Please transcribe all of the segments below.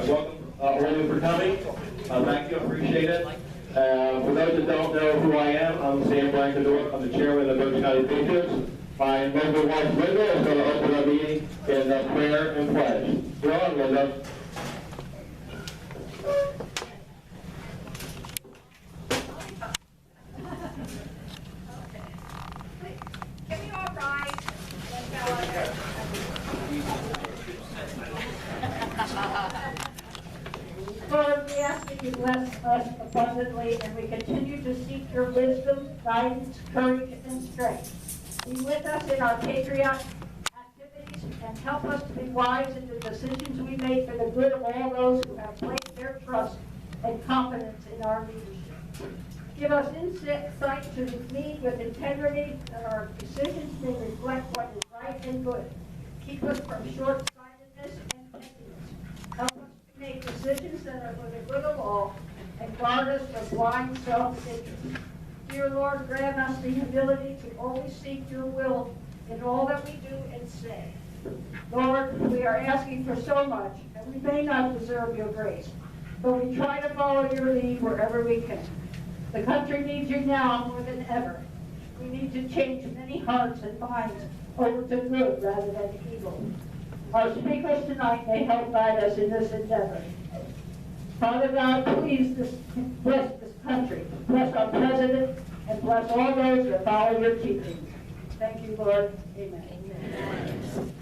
welcome all of you for coming. Thank you, appreciate it. For those that don't know who I am, I'm Sam Rohrer. I'm the chairman of Oversea County Patriots. My noble wife Linda is going to open our meeting in prayer and pledge. Go on, Linda. Can we all rise? Lord, we ask that you bless us abundantly and we continue to seek your wisdom, guidance, courage, and strength. Be with us in our patriotic activities and help us to be wise in the decisions we make for the good of all those who have placed their trust and confidence in our leadership. Give us insight to lead with integrity, that our decisions may reflect what is right and good. Keep us from short-sightedness and pettiness. Help us to make decisions that are for the good of all, and guard us from blind self-interest. Dear Lord, grant us the ability to always seek your will in all that we do and say. Lord, we are asking for so much, and we may not deserve your grace, but we try to follow your lead wherever we can. The country needs you now more than ever. We need to change many hearts and minds over to good rather than evil. Our speakers tonight may help guide us in this endeavor. Father God, please bless this country, bless our president, and bless all those that follow your teachings. Thank you, Lord. Amen. Amen.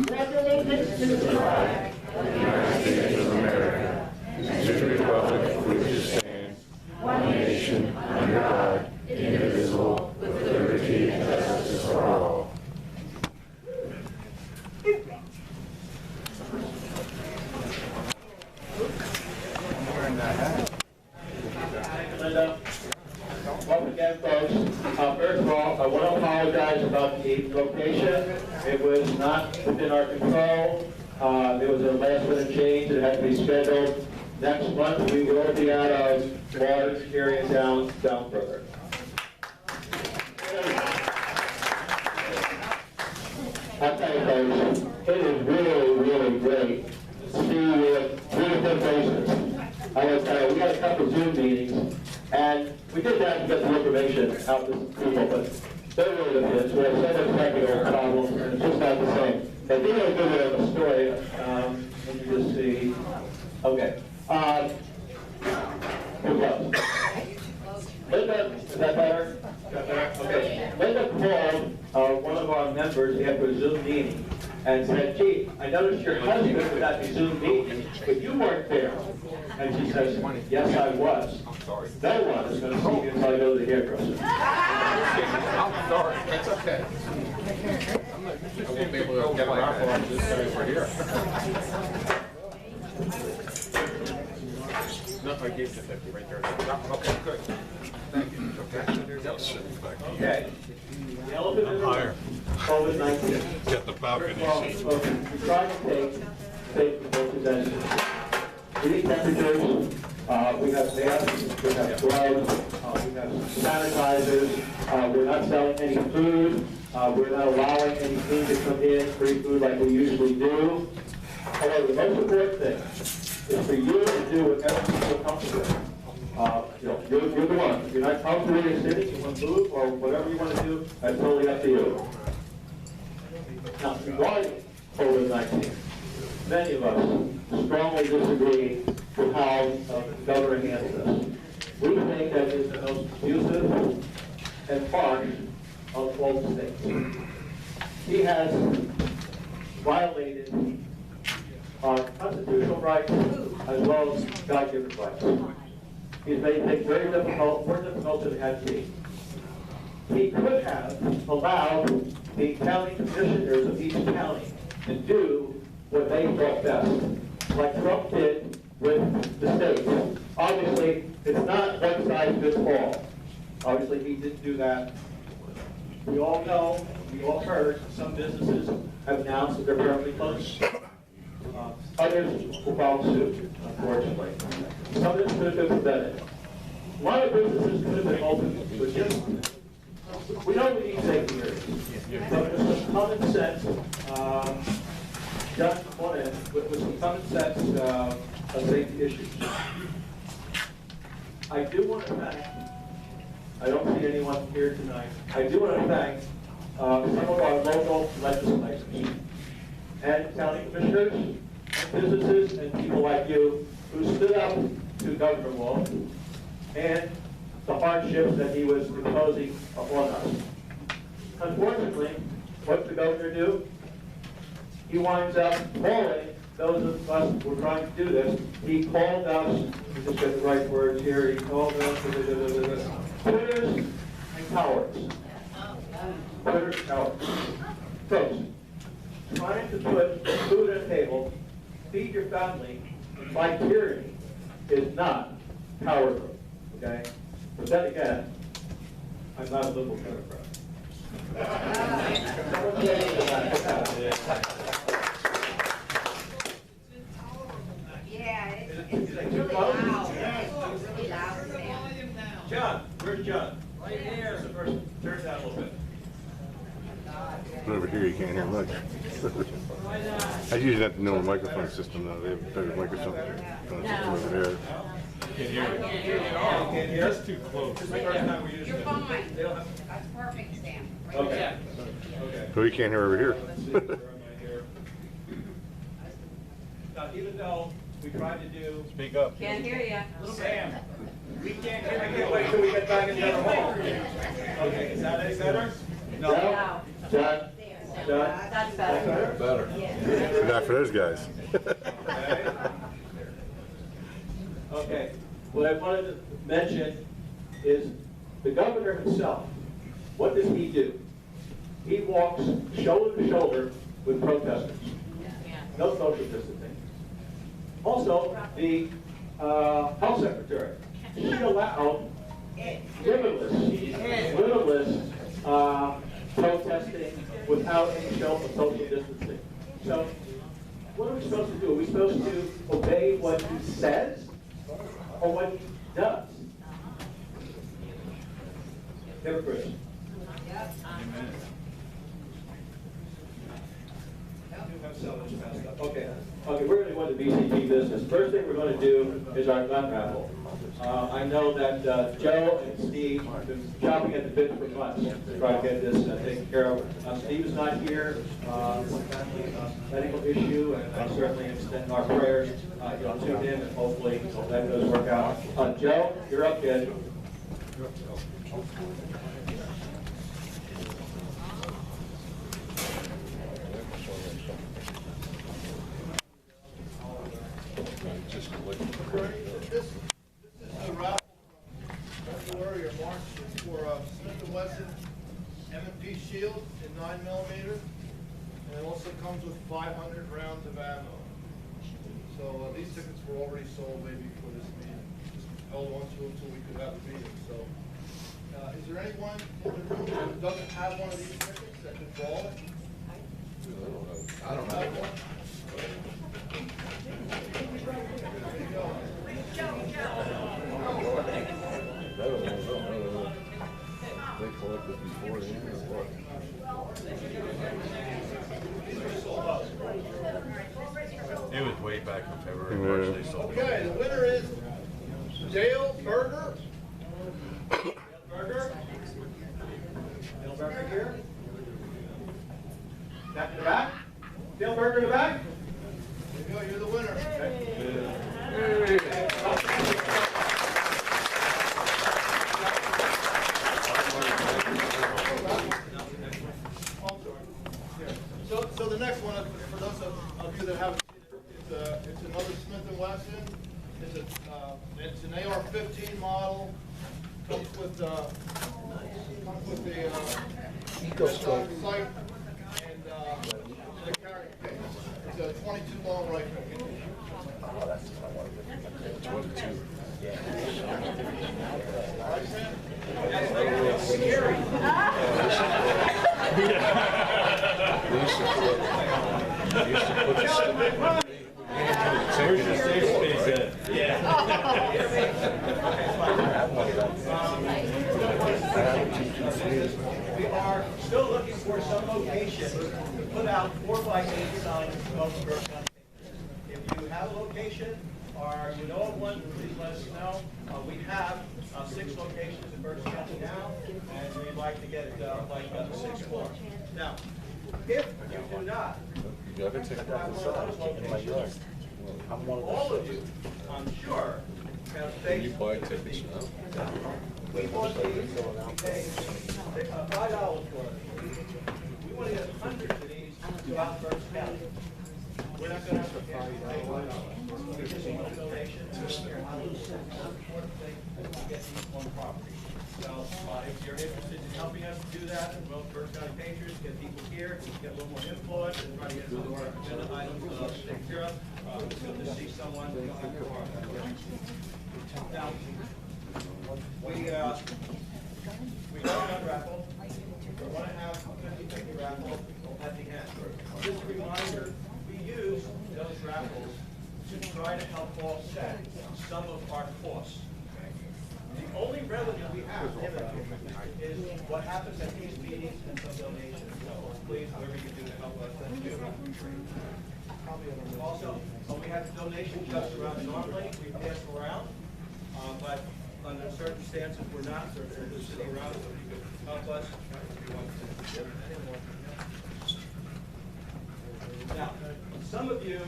Pledge allegiance to the flag of the United States of America and to the republic for which it stands, one nation, under God, indivisible, with liberty and justice for all. Linda. Welcome again, folks. First of all, I want to apologize about the location. It was not within our control. There was a last-minute change that had to be scheduled. Next month, we will be out of Lawrence area down further. I'll tell you, folks, it is really, really great to see beautiful faces. I will tell you, we had a couple of Zoom meetings, and we did that to get some information out to people, but they're really the kids. We have so much technical problems, and it's just not the same. But they have a good bit of a story. Let me just see. Okay. Who else? Linda, is that better? Okay. Linda called one of our members after a Zoom meeting and said, gee, I noticed your husband was at the Zoom meeting, but you weren't there. And she says, yes, I was. No one is going to see you until I go to the hairdresser. I'm sorry. That's okay. I won't be able to get a raffle on this guy over here. No, I gave you 50 right there. Okay, good. Thank you. Okay. Okay. The elephant in the room. COVID-19. Get the balcony seat. We try to take precautions. We need temperatures. We have masks. We have gloves. We have sanitizers. We're not selling any food. We're not allowing any food to come in, free food like we usually do. However, the most important thing is for you to do whatever you feel comfortable with. You're the one. If you're not comfortable in your city, you want to move, or whatever you want to do, that's totally up to you. Now, regarding COVID-19, many of us strongly disagree with how the governor handled this. We think that it's the most abusive and harsh of all states. He has violated our constitutional rights as well as God-given rights. He's made things very difficult, more difficult than it had to be. He could have allowed the county commissioners of each county to do what they thought best, like Trump did with the states. Obviously, it's not one size fits all. Obviously, he didn't do that. We all know, we all heard, some businesses have announced that they're permanently closed. Others will follow suit, unfortunately. Some of this could have been prevented. A lot of businesses could have been open, but just, we know we need safety areas. But just some common sense jump on in with some common sense of safety issues. I do want to thank, I don't see anyone here tonight, I do want to thank some of our local legislators and county commissioners, and businesses, and people like you who stood up to Governor Wolf and the hardships that he was imposing upon us. Unfortunately, what's the governor do? He winds up calling those of us who were trying to do this. He called us, let me just get the right words here, he called us quitters and cowards. Quitters and cowards. Folks, trying to put food on the table, feed your family, and fight tyranny is not cowardly, okay? But then again, I'm not a liberal Democrat. Yeah, it's really loud. It's really loud, Sam. John, where's John? Right here. The person, turn down a little bit. Over here, you can't hear much. I usually have to know the microphone system, though. They have a better microphone system over there. Can't hear it. Can't hear? That's too close. This is the first time we're using You're it. fine. They don't have- That's perfect, Sam. Right Okay. there. Okay. So you can't hear over here. Let's see, where am I here? Now, even though we tried to do. Speak up. Can't hear you. Sam, we can't hear. I can't wait till we get back in the hall. Okay, is that any better? No. No. John? John? That's better. Better. Good night for those guys. Okay. Okay. What I wanted to mention is the governor himself. What does he do? He walks shoulder to shoulder with protesters. No social distancing. Also, the health secretary, she allowed limitless protesting without any show of social distancing. So, what are we supposed to do? Are we supposed to obey what he says or what he does? Hypocrite. Okay. Okay, we're going to go into BCP business. First thing we're going to do is our gun raffle. I know that Joe and Steve have been chopping at the bit for months to try to get this taken care of. Steve is not here. Medical issue, and I certainly extend our prayers to him, and hopefully that does work out. Joe, you're up, kid. This is the raffle from February or March for Smith & Wesson M&P Shield in 9mm, and it also comes with 500 rounds of ammo. So these tickets were already sold way before this meeting. Just held on to them until we could have the meeting. So, is there anyone in the room who doesn't have one of these tickets that could draw it? I don't have one. They collected before the end or what? It was way back in February, March they sold it. Okay, the winner is Dale Berger. Berger? Dale Berger here? Back in the back? Dale Berger in the back? There you go, you're the winner. So the next one, for those of you that haven't seen it, it's another Smith & Wesson. It's an AR-15 model. Comes with the sight and the carrying case. It's a 22 long rifle. Oh, that's 22. Yeah. Right, Sam? That's scary. Where's your safe space at? We are still looking for some location to put out 4x8 signs help Berks County Papers. If you have a location or you know of one, please let us know. We have 6 locations in Berks County now, and we'd like to get 6 more. Now, if you do not have one of those locations, all of you, I'm sure, have faced. You buy tickets now? We bought these, we paid $5 for it. We want to get hundreds of these throughout Berks County. We're not going to have to pay $5. We just want a donation. Important thing to get these on property. So if you're interested in helping us do that, well, Berks County Patriots, get people here, get a little more influence, and try to get some of our agenda items taken care of. It's good to see someone who don't have your heart. Now, we got another raffle. We're going to have a 50-50 raffle at the end. Just a reminder, we use those raffles to try to help offset some of our costs. The only revenue we have is what happens at these meetings and some donations. So please, whatever you can do to help us, let's do it. Also, we have donations just around normally. We pass around, but under circumstances we're not. So they're just sitting around, so you could help us. Now, some of you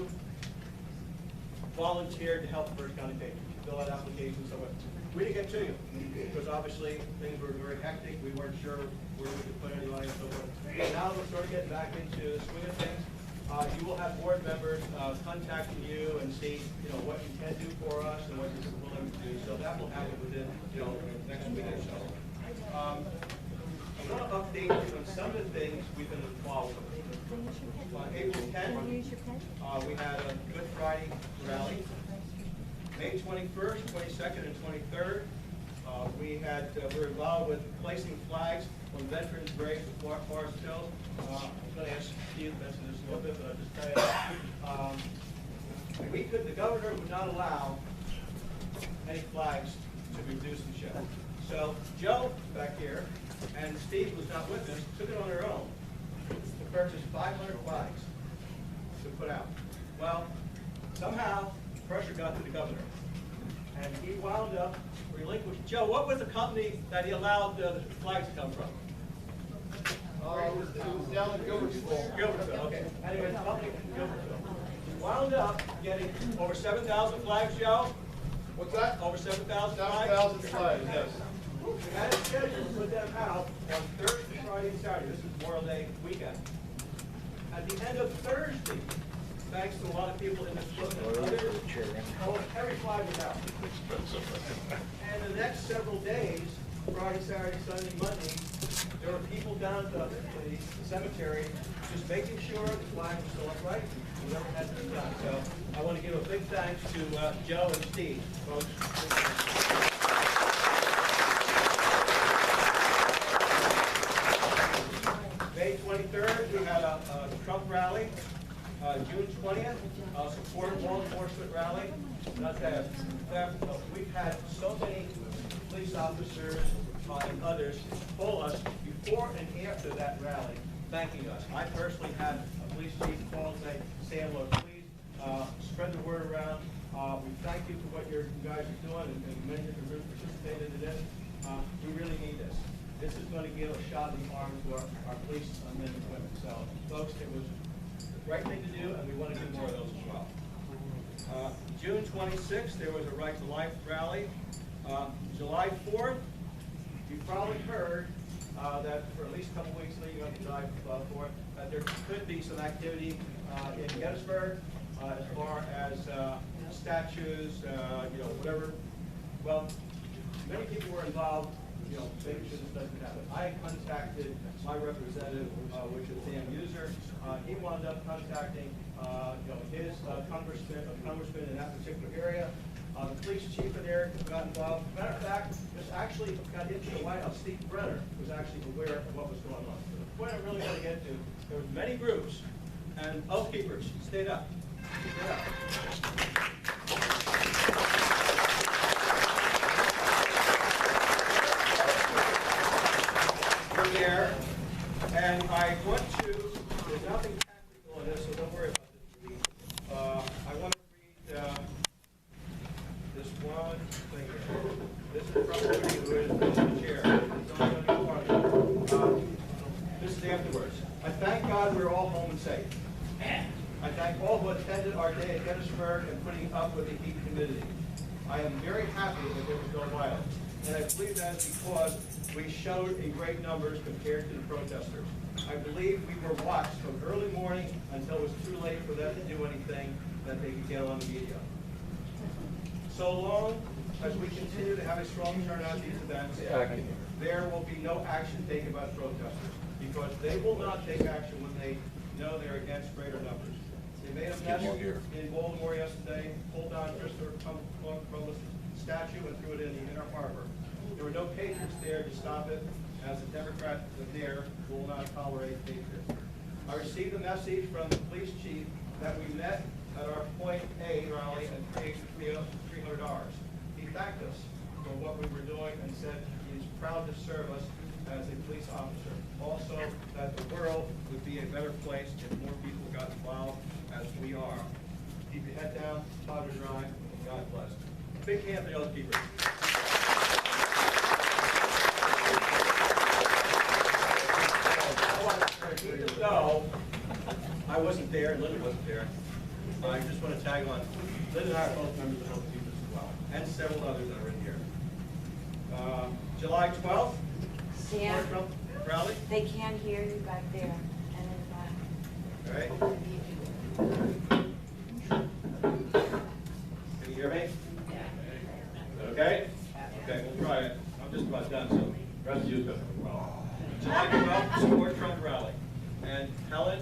volunteered to help the Berks County Patriots. You fill out applications somewhere. We didn't get to you because obviously things were very hectic. We weren't sure where we could put anybody and so forth. Now we're sort of getting back into the swing of things. You will have board members contacting you and see, what you can do for us and what you're willing to do. So that will happen within, next week or so. I want to update you on some of the things we've been involved with. On April 10th, we had a Good Friday rally. May 21st, 22nd, and 23rd, we were involved with placing flags on veterans' graves at Forest Hills. I'm going to ask Steve to mention this a little bit, but I'll just tell you. The governor would not allow any flags to be reduced and shown. So Joe, back here, and Steve, who's not with us, took it on their own to purchase 500 flags to put out. Well, somehow, pressure got to the governor, and he wound up relinquishing. Joe, what was the company that he allowed the flags to come from? It was down in Gilbertsville. Gilbertsville, okay. Anyway, the company in Gilbertsville. He wound up getting over 7,000 flags, Joe? What's that? Over 7,000 flags? 7,000 flags, yes. We had it scheduled to put them out on Thursday, Friday, and Saturday. This is Memorial Day weekend. At the end of Thursday, thanks to a lot of people in this book and others, every flag was out. And the next several days, Friday, Saturday, Sunday, Monday, there were people down at the cemetery just making sure the flag was still upright, whatever had to be done. So I want to give a big thanks to Joe and Steve, folks. May 23rd, we had a Trump rally. June 20th, support law enforcement rally. Not that we've had so many police officers and others call us before and after that rally, thanking us. I personally had a police chief call and say, Sam, look, please spread the word around. We thank you for what you guys are doing, and many of you participated in this. We really need this. This is going to give a shot in the arm to our police men and women. So, folks, it was the right thing to do, and we want to do more of those as well. June 26th, there was a Right to Life rally. July 4th, you probably heard that for at least a couple weeks leading up to July 4th, that there could be some activity in Gettysburg as far as statues, whatever. Well, many people were involved. Maybe this doesn't happen. I contacted my representative, which is Dan User. He wound up contacting, his congressman in that particular area. The police chief in there got involved. Matter of fact, this actually got into the White House. Steve Brenner was actually aware of what was going on. So the point I really want to get to, there were many groups, and Oath Keepers stayed up. Stayed up. There, and I want to, there's nothing tactical in this, so don't worry about this. at Gettysburg and putting up with the heat and humidity. I am very happy that there was no violence, and I believe that is because we showed in great numbers compared to the protesters. I believe we were watched from early morning until it was too late for them to do anything that they could get on the media. So long as we continue to have a strong turnout at these events, there will be no action taken by the protesters, because they will not take action when they know they're against greater numbers. They made a mess in Baltimore yesterday, pulled down Christopher Columbus statue and threw it in the Inner Harbor. There were no patriots there to stop it, as the Democrats there will not tolerate patriots. I received a message from the police chief that we met at our Point A rally and paid $300. He thanked us for what we were doing and said he's proud to serve us as a police officer. Also, that the world would be a better place if more people got involved as we are. Keep your head down, powder dry, and God bless. Big hand for the other keepers. Even though I wasn't there and Linda wasn't there, I just want to tag on. Linda and I are both members of the Health Keepers as well, and several others that are in here. July 12th, Sam, Trump rally. they can't hear you back there and in the back. All right. Can you hear me? Okay? Okay, we'll try it. I'm just about done, so the rest of you go. July 12th, support Trump rally. And Helen,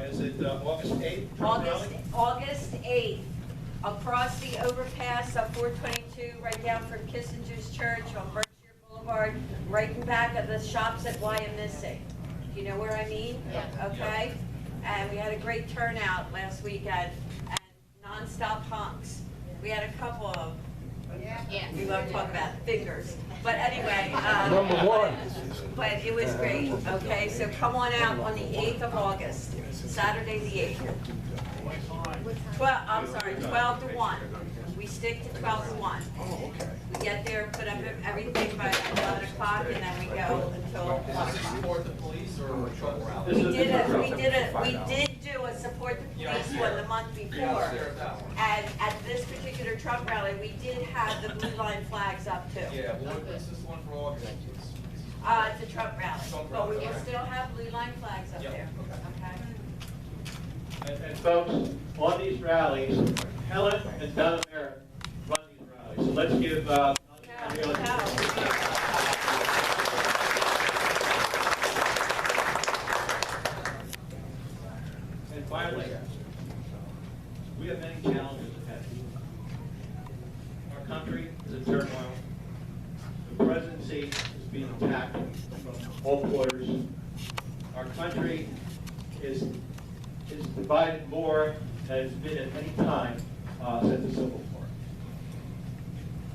is it August 8th? Trump rally? August 8th, across the overpass of 422, right down from Kissinger's Church on Berkshire Boulevard, right in back of the shops at Missing. Do you know where I mean? Yeah. Okay? And we had a great turnout last weekend, and non-stop honks. We had a couple of, we love to talk about fingers. But anyway, Number one. but it was great, okay? So come on out on the 8th of August, Saturday the 8th. 12 to 1. We stick to 12 to 1. Oh, okay. We get there, put up everything by 11 o'clock, and then we go until 1. Support the police or Trump rally? We did do a support the police one the month before. And at this particular Trump rally, we did have the blue line flags up too. Yeah, what's this one for August? It's a Trump rally, but we will still have blue line flags up there, okay? And folks, on these rallies, Helen and Donna Merritt run these rallies. So let's give And finally, we have many challenges ahead. Our country is in turmoil. The presidency is being attacked from all quarters. Our country is divided more than it's been at any time since the Civil War.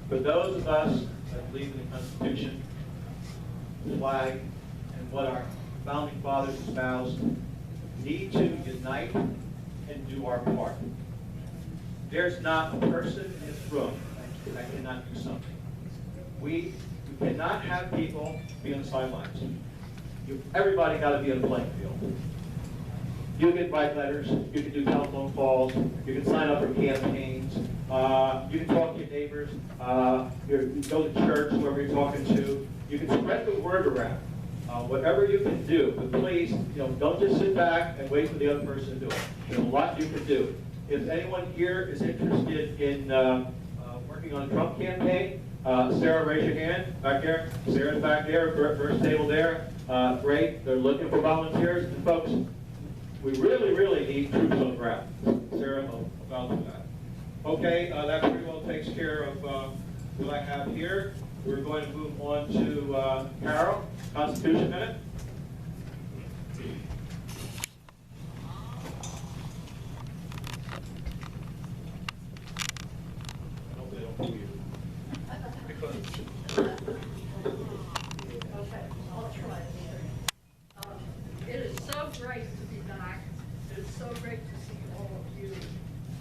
For those of us that believe in the Constitution, the flag, and what our founding fathers espoused, need to unite and do our part. There's not a person in this room that cannot do something. We cannot have people be on the sidelines. Everybody got to be on the playing field. You can write letters, you can do telephone calls, you can sign up for campaigns, you can talk to your neighbors, you go to church, whoever you're talking to, you can spread the word around. Whatever you can do, but please, don't just sit back and wait for the other person to do it. There's a lot you can do. If anyone here is interested in working on a Trump campaign, Sarah, raise your hand back there. Sarah's back there, first table there. Great, they're looking for volunteers. And folks, we really, really need troops on the ground. Sarah will vouch for that. Okay, that pretty well takes care of what I have here. We're going to move on to Carol, Constitution Minute. I hope they don't boo you. Okay, I'll try. It is so great to be back. It is so great to see all of you.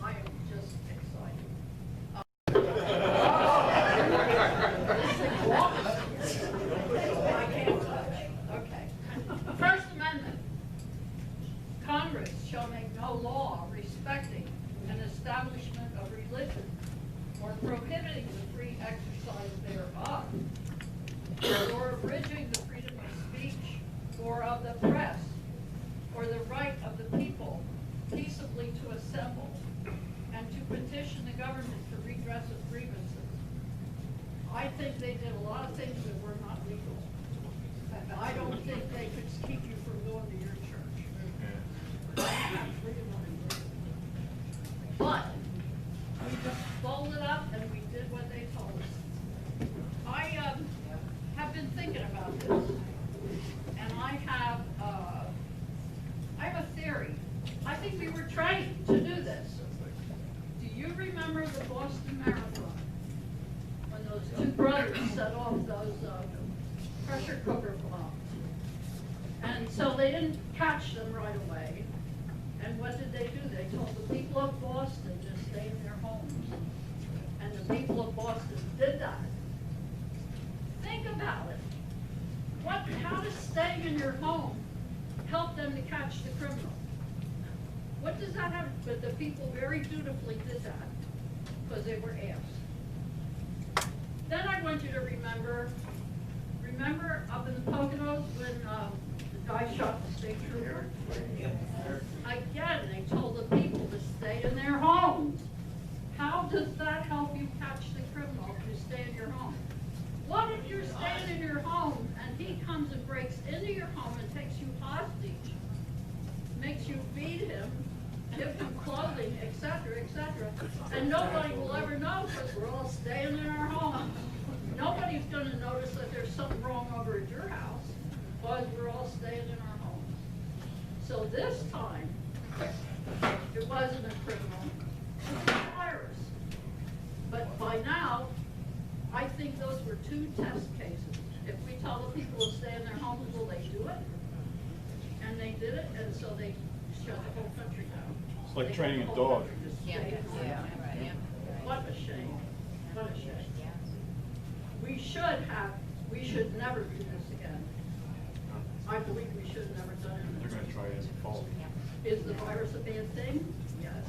I am just excited. I can't touch. Okay. First Amendment. Congress shall make no law respecting an established prohibiting the free exercise thereof, or abridging the freedom of speech or of the press, or the right of the people peaceably to assemble and to petition the government for redress of grievances. I think they did a lot of things that were not legal. And I don't think they could keep you from going to your church. But we just folded up and we did what they told us. I have been thinking about this, and I have a theory. I think we were trained to do this. Do you remember the Boston Marathon? When those two brothers set off those pressure cooker bombs. And so they didn't catch them right away. And what did they do? They told the people of Boston to stay in their homes. And the people of Boston did that. Think about it. How does staying in your home help them to catch the criminal? What does that have? But the people very dutifully did that because they were asked. Then I want you to remember up in the Poconos when the guy shot the state trooper? Again, they told the people to stay in their homes. How does that help you catch the criminal if you stay in your home? What if you're staying in your home and he comes and breaks into your home and takes you hostage, makes you feed him, give him clothing, etc., and nobody will ever know because we're all staying in our home. Nobody's going to notice that there's something wrong over at your house because we're all staying in our homes. So this time, it wasn't a criminal, it was a virus. But by now, I think those were two test cases. If we tell the people to stay in their homes, will they do it? And they did it, and so they shut the whole country down. It's like training a dog. What a shame. What a shame. We should never do this again. I believe we should have never done it. They're going to try it in the fall. Is the virus a bad thing? Yes.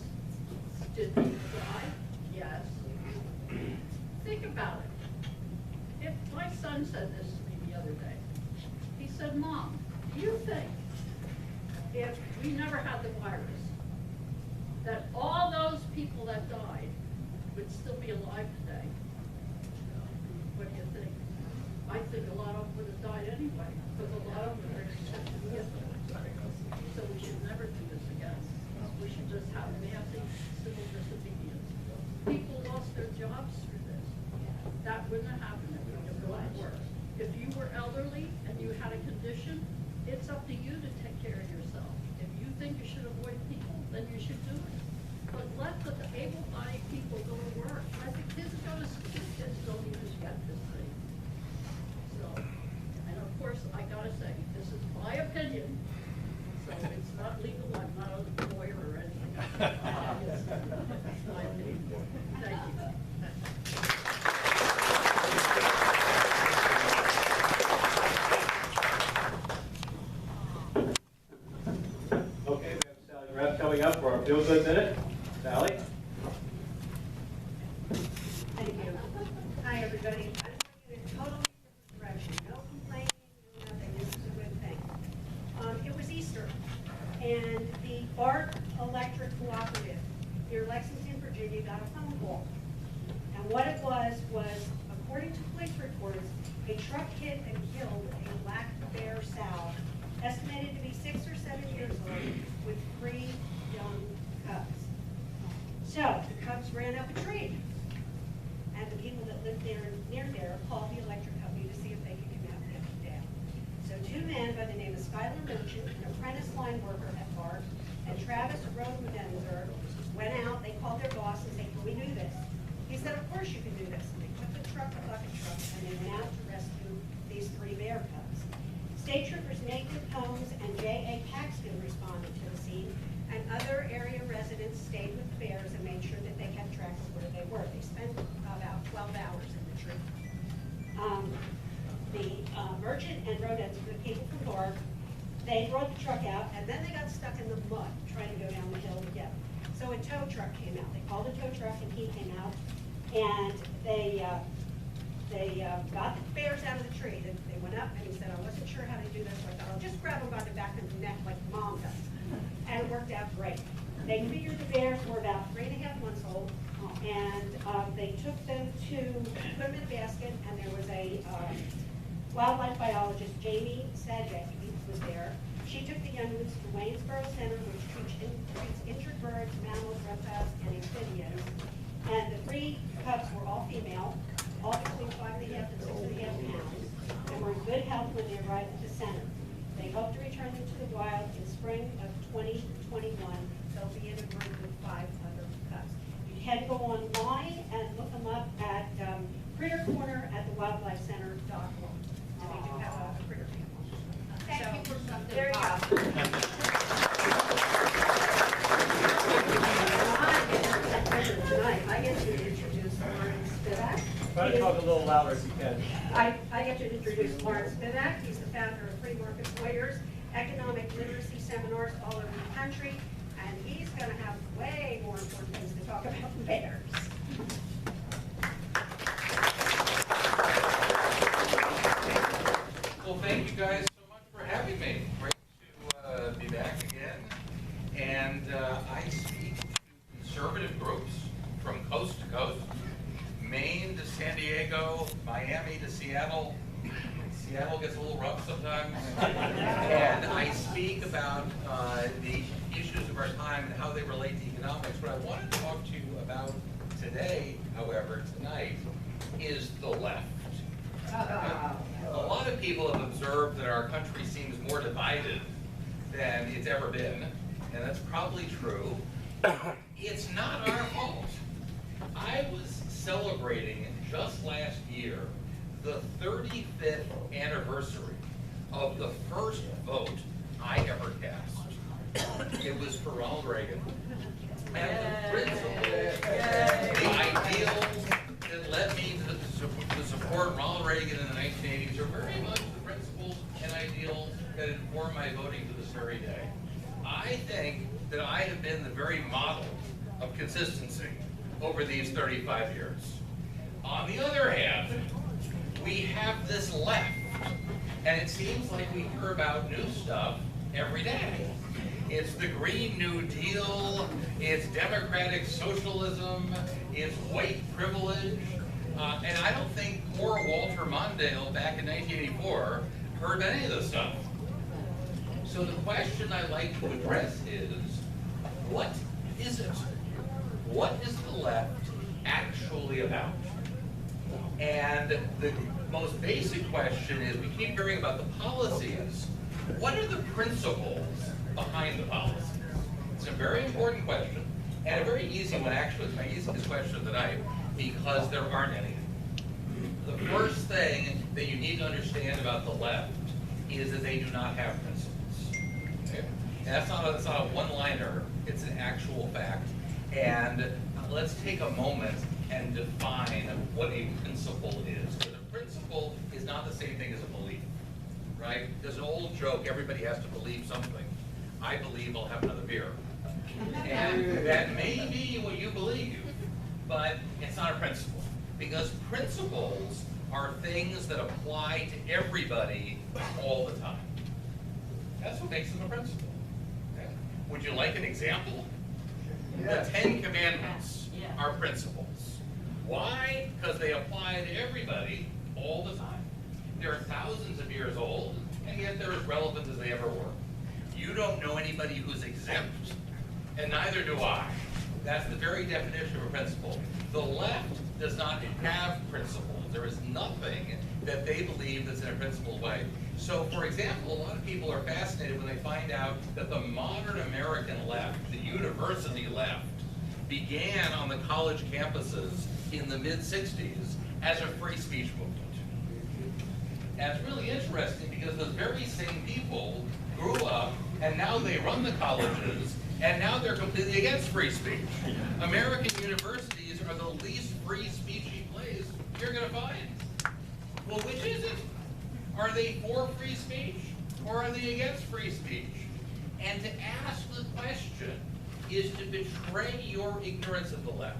Did people die? Yes. Think about it. If my son said this to me the other day, he said, Mom, do you think if we never had the virus, that all those people that died would still be alive today? What do you think? I think a lot of them would have died anyway, because a lot of them are expected to get them. So we should never do this again. We should just have massive civil disobedience. People lost their jobs through this. That wouldn't have happened if we could go to work. If you were elderly and you had a condition, it's up to you to take care of yourself. If you think you should avoid people, then you should do it. But let the able-bodied people go to work. Let the kids go to school. Kids don't even get this thing. So, and of course, I gotta say, this is my opinion. So it's not legal. I'm not a lawyer or anything. It's my opinion. Thank you. Okay, we have Sally Rath coming up for our Feel Good Minute. Sally? Thank you. Hi, everybody. I'm going in a totally different direction. No complaining, no nothing. This is a good thing. It was Easter, and the BART Electric Cooperative near Lexington, Virginia, got a phone call. And what it was, according to police reports, a truck hit and killed a black bear sow, estimated to be 6 or 7 years old, with 3 young cubs. So the cubs ran up a tree, and the people that lived there near there called the electric company to see if they could come out and get them down. So 2 men by the name of Skylar Merchant, an apprentice line worker at BART, and Travis Rodendenzer went out. They called their boss and said, "Can we do this?" He said, "Of course you can do this." And they took the truck, a bucket truck, and they went out to rescue these 3 bear cubs. State troopers Nathan Combs and J.A. Paxton responded to the scene, and other area residents stayed with the bears and made sure that they kept track of where they were. They spent about 12 hours in the tree. The Merchant and Rodendenzer, the people from BART, they brought the truck out, and then they got stuck in the mud trying to go down the hill to get them. So a tow truck came out. They called a tow truck, and he came out, And they got the bears out of the tree. They went up and he said, I wasn't sure how to do this, so I thought I'll just grab them by the back of the neck like mom does. And it worked out great. They figured the bears were about 3.5 months old, and they took them to put them in a basket, and there was a wildlife biologist, Jamie Sadek, was there. She took the young ones to Waynesboro Center, which treats injured birds, mammals, reptiles, and amphibians. And the 3 cubs were all female, all between 5.5 and 6.5 pounds, and were in good health when they arrived at the center. They hope to return them to the wild in spring of 2021. They'll be in a group with 5 other cubs. You can go online and look them up at Critter Corner at the Wildlife Center.org. And they do have a critter family. Thank you for something. There you go. Tonight, I get to introduce Loren Spivack. Try to talk a little louder if you can. I get to introduce Loren Spivack. He's the founder of Free Market Lawyers, economic literacy seminars all over the country, and he's going to have way more important things to talk about than bears. Well, thank you guys so much for having me. Great to be back again. And I speak to conservative groups from coast to coast, Maine to San Diego, Miami to Seattle. Seattle gets a little rough sometimes. And I speak about the issues of our time and how they relate to economics. What I want to talk to you about today, however, tonight, is the left. A lot of people have observed that our country seems more divided than it's ever been, and that's probably true. It's not our fault. I was celebrating just last year the 35th anniversary of the first vote I ever cast. It was for Ronald Reagan. And the principles, the ideals that led me to support Ronald Reagan in the 1980s are very much the principles and ideals that inform my voting to this very day. I think that I have been the very model of consistency over these 35 years. On the other hand, we have this left, and it seems like we hear about new stuff every day. It's the Green New Deal, it's democratic socialism, it's white privilege, and I don't think poor Walter Mondale back in 1984 heard any of this stuff. So the question I like to address is, what is it? What is the left actually about? And the most basic question is, we keep hearing about the policies. What are the principles behind the policies? It's a very important question, and a very easy one actually. It's my easiest question of the night, because there aren't any. The first thing that you need to understand about the left is that they do not have principles. Okay? And that's not a one-liner, it's an actual fact. And let's take a moment and define what a principle is. Because a principle is not the same thing as a belief, right? There's an old joke, everybody has to believe something. I believe I'll have another beer. And that may be what you believe, but it's not a principle. Because principles are things that apply to everybody all the time. That's what makes them a principle. Okay? Would you like an example? The 10 Commandments are principles. Why? Because they apply to everybody all the time. They're thousands of years old, and yet they're as relevant as they ever were. You don't know anybody who's exempt, and neither do I. That's the very definition of a principle. The left does not have principles. There is nothing that they believe that's in a principled way. So, for example, a lot of people are fascinated when they find out that the modern American left, the university left, began on the college campuses in the mid-60s as a free speech movement. And it's really interesting because those very same people grew up and now they run the colleges and now they're completely against free speech. American universities are the least free speechy place you're going to find. Well, which is it? Are they for free speech or are they against free speech? And to ask the question is to betray your ignorance of the left.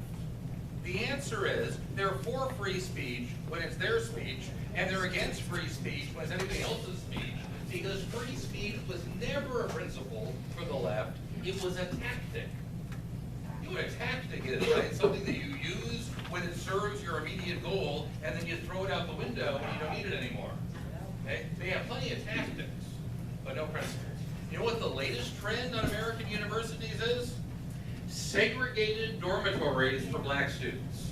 The answer is they're for free speech when it's their speech, and they're against free speech when it's anybody else's speech, because free speech was never a principle for the left, it was a tactic. You know what a tactic is, right? It's something that you use when it serves your immediate goal, and then you throw it out the window when you don't need it anymore. Okay? They have plenty of tactics, but no principles. You know what the latest trend on American universities is? Segregated dormitories for black students.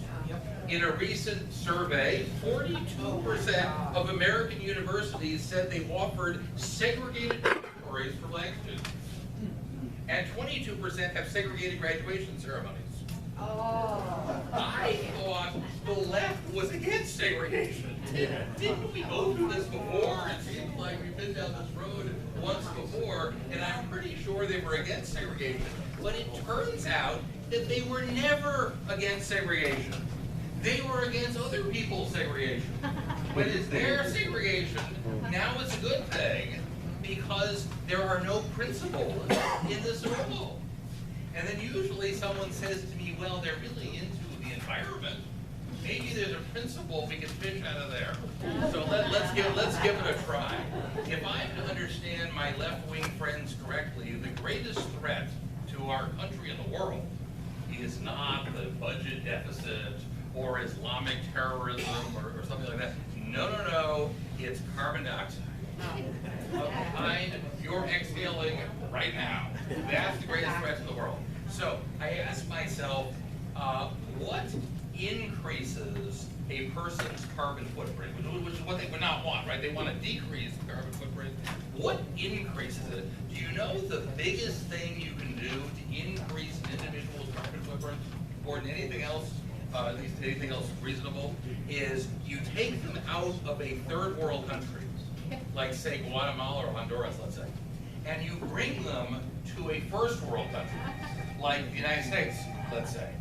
In a recent survey, 42% of American universities said they offered segregated dormitories for black students. And 22% have segregated graduation ceremonies. I thought the left was against segregation. Didn't we go through this before? It seems like we've been down this road once before, and I'm pretty sure they were against segregation. But it turns out that they were never against segregation. They were against other people's segregation. When it's their segregation, now it's a good thing because there are no principles in this at all. And then usually someone says to me, well, they're really into the environment. Maybe there's a principle we can fish out of there. So let's give it a try. If I understand my left-wing friends correctly, the greatest threat to our country and the world is not the budget deficit or Islamic terrorism or something like that. No, it's carbon dioxide. Of the kind you're exhaling right now. That's the greatest threat to the world. So I asked myself, what increases a person's carbon footprint, which is what they would not want, right? They want to decrease the carbon footprint. What increases it? Do you know the biggest thing you can do to increase an individual's carbon footprint, more than anything else, at least anything else reasonable, is you take them out of a third world country, like say Guatemala or Honduras, let's say, and you bring them to a first world country, like the United States, let's say.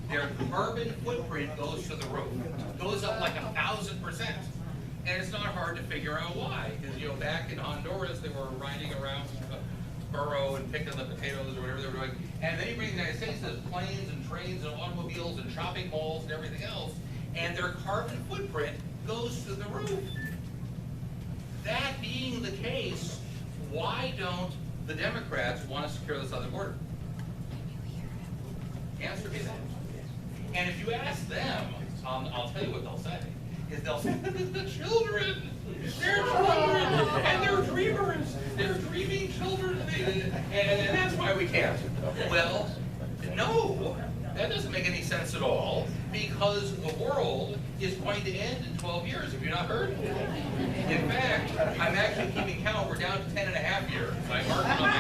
Their carbon footprint goes to the roof, goes up like 1,000%. And it's not hard to figure out why, because back in Honduras, they were riding around a burro and picking the potatoes or whatever they were doing. And then you bring the United States, there's planes and trains and automobiles and shopping malls and everything else, and their carbon footprint goes to the roof. That being the case, why don't the Democrats want to secure the southern border? Answer me that. And if you ask them, I'll tell you what they'll say, is they'll say, the children, they're children, and they're dreamers, they're dreaming children, and that's why we can't. Well, no, that doesn't make any sense at all, because the world is going to end in 12 years. Have you not heard? In fact, I'm actually keeping count. We're down to 10.5 years. I marked it on my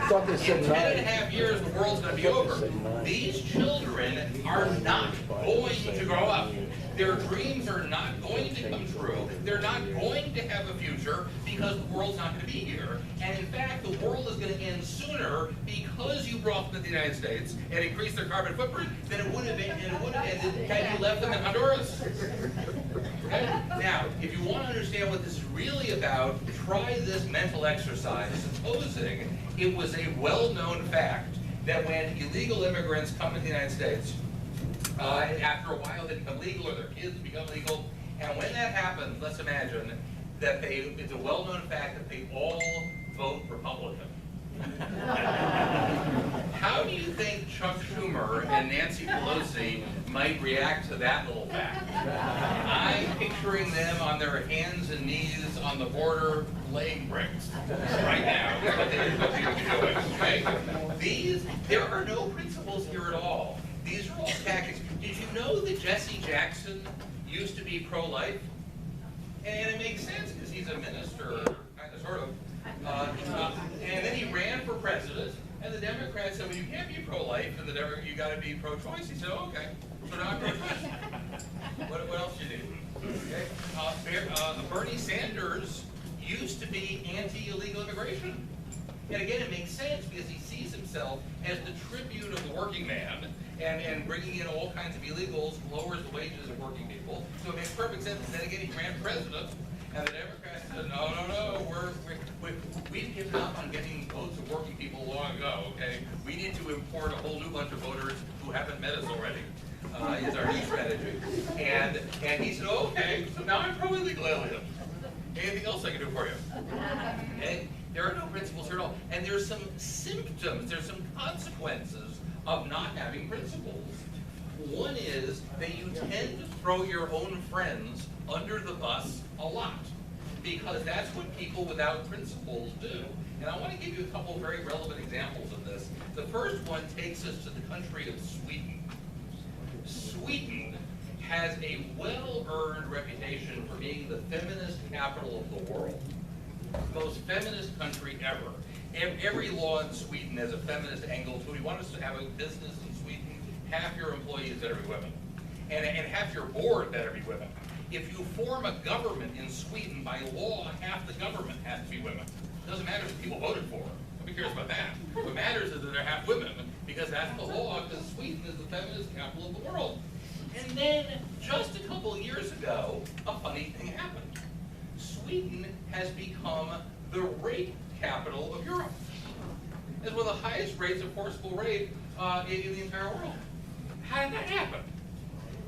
calendar. In 10.5 years, the world's going to be over. These children are not going to grow up. Their dreams are not going to come true. They're not going to have a future because the world's not going to be here. And in fact, the world is going to end sooner because you brought them to the United States and increased their carbon footprint than it would have ended had you left them in Honduras. Okay? Now, if you want to understand what this is really about, try this mental exercise. Supposing it was a well-known fact that when illegal immigrants come to the United States, and after a while they become legal or their kids become legal, and when that happens, let's imagine that it's a well-known fact that they all vote Republican. How do you think Chuck Schumer and Nancy Pelosi might react to that little fact? I'm picturing them on their hands and knees on the border laying bricks right now. That's what they're supposed to be doing, right? There are no principles here at all. These are all tactics. Did you know that Jesse Jackson used to be pro-life? And it makes sense because he's a minister, kind of, sort of. And then he ran for president, and the Democrats said, well, you can't be pro-life, and you got to be pro-choice. He said, oh, okay, so now I'm pro-choice. What else do you need? Okay. Bernie Sanders used to be anti-illegal immigration. And again, it makes sense because he sees himself as the tribute of the working man, and bringing in all kinds of illegals lowers the wages of working people. So it makes perfect sense. And then again, he ran president, and the Democrats said, no, we've given up on getting votes of working people long ago, okay? We need to import a whole new bunch of voters who haven't met us already. is our new strategy. And he said, okay, so now I'm pro illegal aliens. Anything else I can do for you? Okay? There are no principles here at all. And there's some symptoms, there's some consequences of not having principles. One is that you tend to throw your own friends under the bus a lot, because that's what people without principles do. And I want to give you a couple of very relevant examples of this. The first one takes us to the country of Sweden. Sweden has a well-earned reputation for being the feminist capital of the world. The most feminist country ever. Every law in Sweden has a feminist angle to it. You want us to have a business in Sweden, half your employees better be women. And half your board better be women. If you form a government in Sweden, by law, half the government has to be women. It doesn't matter if people voted for it. Nobody cares about that. What matters is that they're half women, because that's the law, because Sweden is the feminist capital of the world. And then, just a couple of years ago, a funny thing happened. Sweden has become the rape capital of Europe. It's one of the highest rates of forcible rape in the entire world. How did that happen?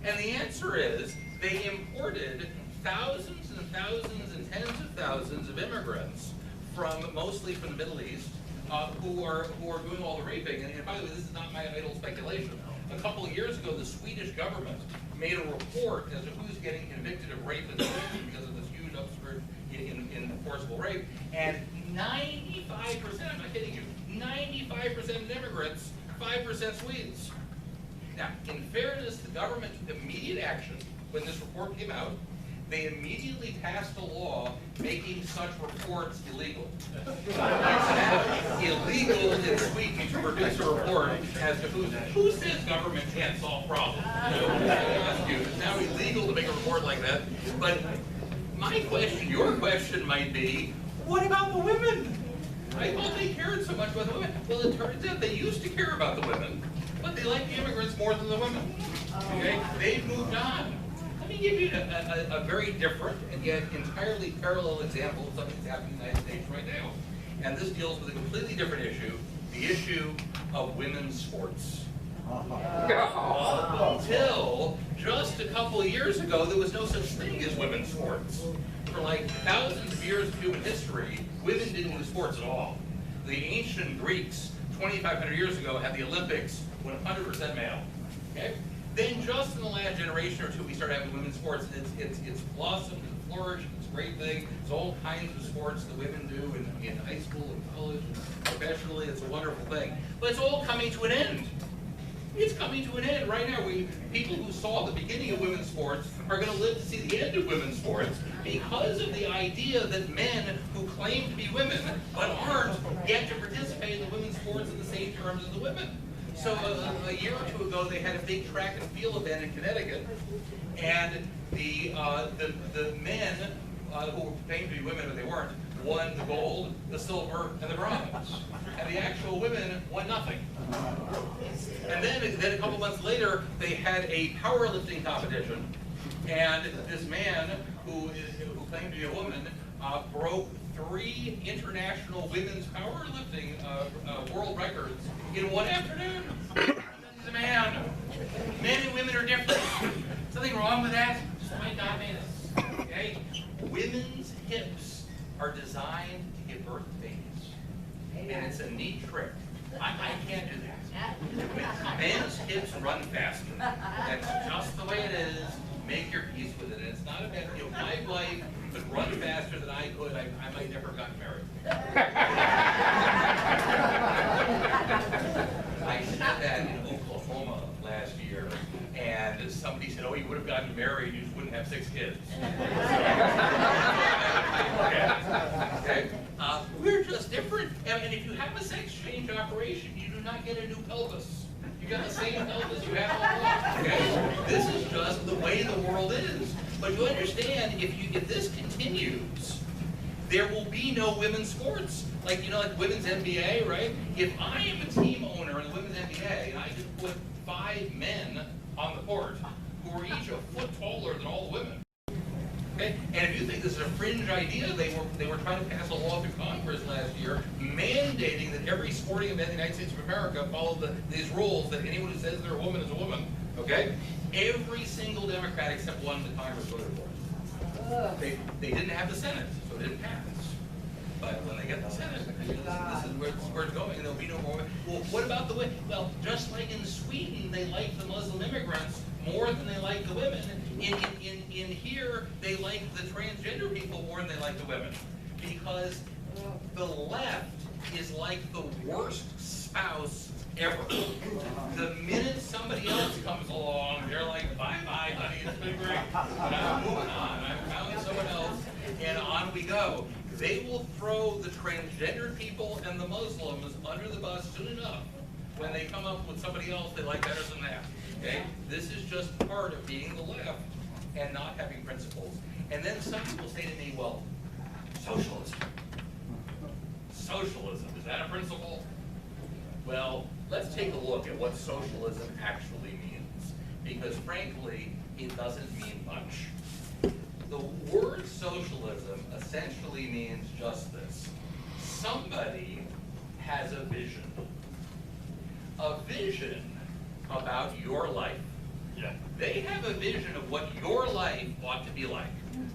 And the answer is, they imported thousands and thousands and tens of thousands of immigrants mostly from the Middle East, who are doing all the raping. And by the way, this is not my idle speculation. A couple of years ago, the Swedish government made a report as to who's getting convicted of rape in Sweden because of this huge upsurge in forcible rape. And 95%, I'm not kidding you, 95% of immigrants, 5% Swedes. Now, in fairness, the government took immediate action when this report came out. They immediately passed a law making such reports illegal. It's now illegal in Sweden to produce a report as to who says government can't solve problems. It's now illegal to make a report like that. But my question, your question might be, what about the women? I thought they cared so much about the women. Well, it turns out they used to care about the women, but they like the immigrants more than the women. Okay? They've moved on. Let me give you a very different and yet entirely parallel example of something that's happening in the United States right now. And this deals with a completely different issue, the issue of women's sports. Until just a couple of years ago, there was no such thing as women's sports. For like thousands of years of human history, women didn't do sports at all. The ancient Greeks, 2,500 years ago, had the Olympics 100% male. Okay? Then just in the last generation or two, we started having women's sports. It's blossomed and flourished. It's a great thing. It's all kinds of sports that women do in high school and college and professionally. It's a wonderful thing. But it's all coming to an end. It's coming to an end right now. People who saw the beginning of women's sports are going to live to see the end of women's sports because of the idea that men who claim to be women but aren't get to participate in the women's sports in the same terms as the women. So a year or two ago, they had a big track and field event in Connecticut, and the men who claimed to be women but they weren't won the gold, the silver, and the bronze, and the actual women won nothing. And then a couple months later, they had a powerlifting competition, and this man who claimed to be a woman broke 3 international women's powerlifting world records in one afternoon. He's a man. Men and women are different. Something wrong with that? Just might not made us. Okay? Women's hips are designed to give birth to babies. And it's a neat trick. I can't do that. Men's hips run faster. That's just the way it is. Make your peace with it. And it's not a bad deal. My wife could run faster than I could. I might never have gotten married. I said that in Oklahoma last year, and somebody said, "Oh, you would have gotten married, you just wouldn't have 6 kids." Okay? We're just different. And if you have a sex change operation, you do not get a new pelvis. You got the same pelvis you had all along. Okay? This is just the way the world is. But you understand, if this continues, there will be no women's sports. Like women's NBA, right? If I am a team owner in the women's NBA, and I just put 5 men on the court who are each a foot taller than all the women. Okay? And if you think this is a fringe idea, they were trying to pass a law through Congress last year mandating that every sporting event in the United States of America follow these rules that anyone who says they're a woman is a woman. Okay? Every single Democrat except one in the Congress voted for it. They didn't have the Senate, so it didn't pass. But when they get the Senate, this is where it's going, and there'll be no more. Well, what about the women? Well, just like in Sweden, they like the Muslim immigrants more than they like the women. In here, they like the transgender people more than they like the women. Because the left is like the worst spouse ever. The minute somebody else comes along, they're like, bye-bye, honey, it's been great. And I'm moving on. I found someone else, and on we go. They will throw the transgender people and the Muslims under the bus soon enough when they come up with somebody else they like better than that. Okay? This is just part of being the left and not having principles. And then some people say to me, well, socialism. Socialism, is that a principle? Well, let's take a look at what socialism actually means. Because frankly, it doesn't mean much. The word socialism essentially means just this. Somebody has a vision. A vision about your life. Yeah. They have a vision of what your life ought to be like.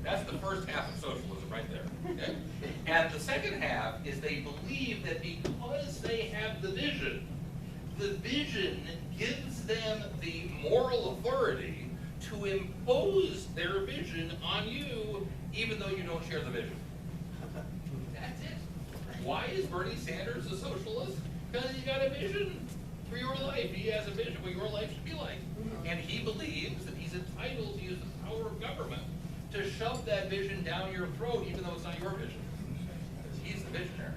That's the first half of socialism right there. Okay? And the second half is they believe that because they have the vision gives them the moral authority to impose their vision on you, even though you don't share the vision. That's it. Why is Bernie Sanders a socialist? Because he's got a vision for your life. He has a vision of what your life should be like. And he believes that he's entitled to use the power of government to shove that vision down your throat, even though it's not your vision. Because he's the visionary.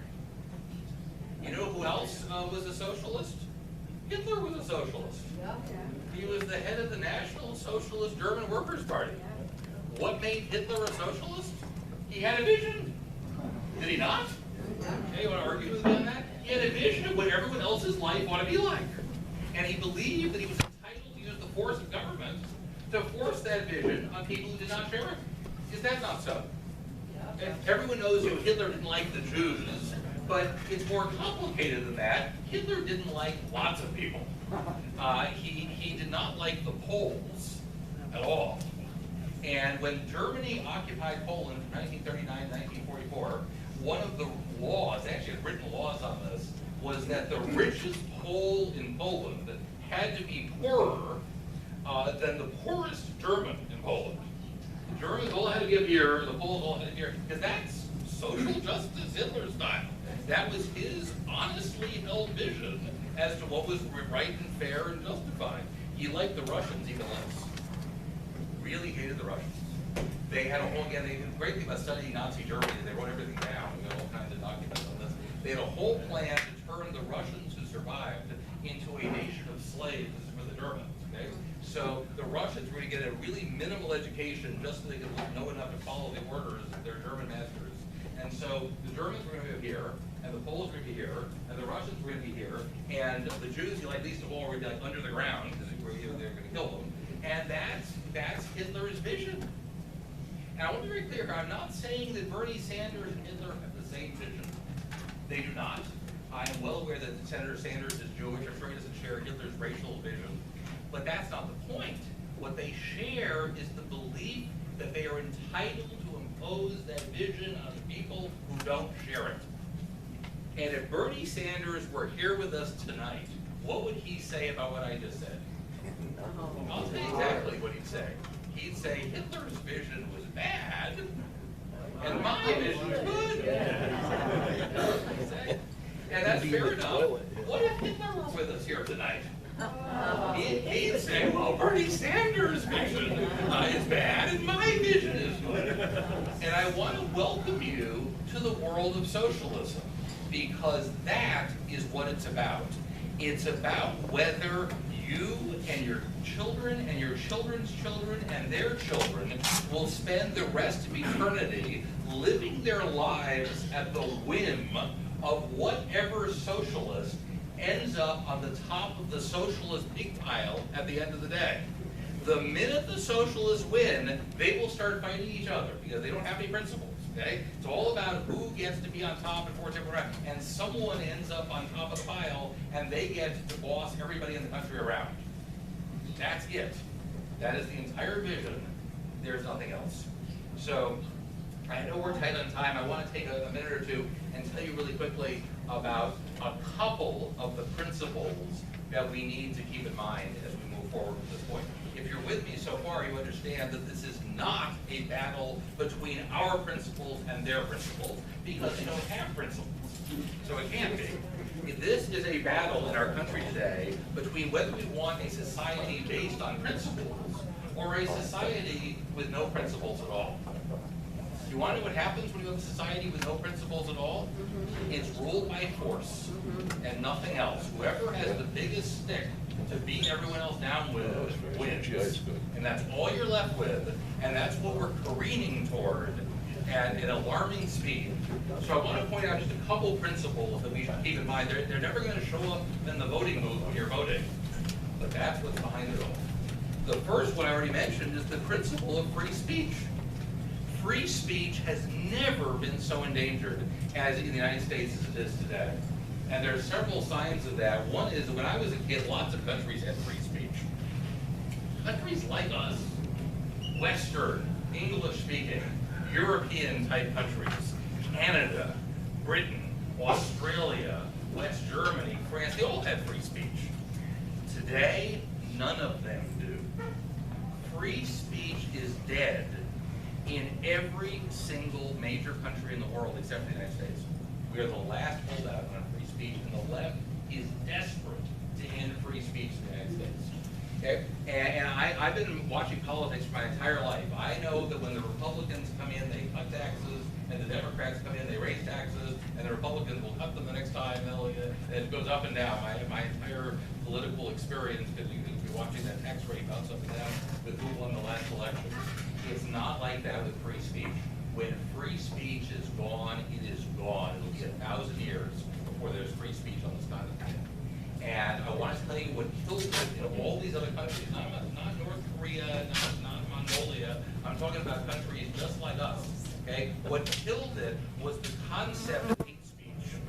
You know who else was a socialist? Hitler was a socialist. He was the head of the National Socialist German Workers' Party. What made Hitler a socialist? He had a vision. Did he not? Okay, you want to argue with me on that? He had a vision of what everyone else's life ought to be like. And he believed that he was entitled to use the force of government to force that vision on people who did not share it. Is that not so? And everyone knows Hitler didn't like the Jews, but it's more complicated than that. Hitler didn't like lots of people. He did not like the Poles at all. And when Germany occupied Poland from 1939 to 1944, one of the laws, actually written laws on this, was that the richest Pole in Poland had to be poorer than the poorest German in Poland. The Germans all had to be up here, the Poles all had to be here, because that's social justice Hitler style. That was his honestly held vision as to what was right and fair and justified. He liked the Russians even less. Really hated the Russians. They had a whole, again, the great thing about studying Nazi Germany is they wrote everything down. We got all kinds of documents on this. They had a whole plan to turn the Russians who survived into a nation of slaves for the Germans. Okay? So the Russians were going to get a really minimal education just so they could know enough to follow the orders of their German masters. And so the Germans were going to be here, and the Poles were going to be here, and the Russians were going to be here, and the Jews, you like least of all, were going to be like under the ground because they were going to kill them. And that's Hitler's vision. And I want to be very clear here, I'm not saying that Bernie Sanders and Hitler have the same vision. They do not. I am well aware that Senator Sanders is Jewish. I'm sure he doesn't share Hitler's racial vision. But that's not the point. What they share is the belief that they are entitled to impose that vision on people who don't share it. And if Bernie Sanders were here with us tonight, what would he say about what I just said? I'll tell you exactly what he'd say. He'd say Hitler's vision was bad, and my vision was good. And that's fair enough. What if Hitler were with us here tonight? He'd say, well, Bernie Sanders' vision is bad, and my vision is good. And I want to welcome you to the world of socialism, because that is what it's about. It's about whether you and your children and your children's children and their children will spend the rest of eternity living their lives at the whim of whatever socialist ends up on the top of the socialist pig pile at the end of the day. The minute the socialists win, they will start fighting each other because they don't have any principles. Okay? It's all about who gets to be on top and forth everyone around, and someone ends up on top of the pile and they get to boss everybody in the country around. That's it. That is the entire vision. There's nothing else. So I know we're tight on time. I want to take a minute or two and tell you really quickly about a couple of the principles that we need to keep in mind as we move forward at this point. If you're with me so far, you understand that this is not a battle between our principles and their principles, because they don't have principles. So it can't be. This is a battle in our country today between whether we want a society based on principles or a society with no principles at all. You want to know what happens when you have a society with no principles at all? It's ruled by force and nothing else. Whoever has the biggest stick to beat everyone else down with wins. And that's all you're left with, and that's what we're careening toward at an alarming speed. So I want to point out just a couple principles that we should keep in mind. They're never going to show up in the voting booth when you're voting, but that's what's behind it all. The first one I already mentioned is the principle of free speech. Free speech has never been so endangered as in the United States as it is today. And there are several signs of that. One is that when I was a kid, lots of countries had free speech. Countries like us, Western, English-speaking, European-type countries, Canada, Britain, Australia, West Germany, France, they all had free speech. Today, none of them do. Free speech is dead in every single major country in the world except the United States. We are the last holdout on free speech, and the left is desperate to end free speech in the United States. Okay? And I've been watching politics for my entire life. I know that when the Republicans come in, they cut taxes, and the Democrats come in, they raise taxes, and the Republicans will cut them the next time, and it goes up and down. My entire political experience, because you could be watching that tax rate bounce up and down with who won the last election. It's not like that with free speech. When free speech is gone, it is gone. It'll be 1,000 years before there's free speech on this continent. And I want to tell you what killed it in all these other countries, not North Korea, not Mongolia. I'm talking about countries just like us. Okay? What killed it was the concept of hate speech.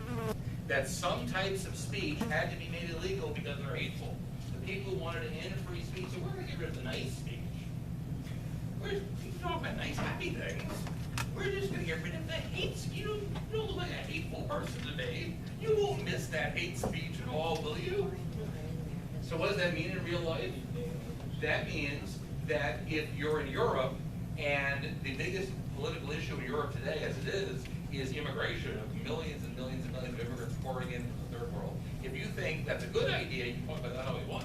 That some types of speech had to be made illegal because they're hateful. The people who wanted to end free speech said, we're going to get rid of the nice speech. You talk about nice, happy things. We're just going to get rid of the hate speech. You don't look like a hateful person to me. You won't miss that hate speech at all, will you? So what does that mean in real life? That means that if you're in Europe and the biggest political issue in Europe today, as it is immigration of millions and millions and millions of immigrants pouring into the third world. If you think that's a good idea, you can talk about that all you want.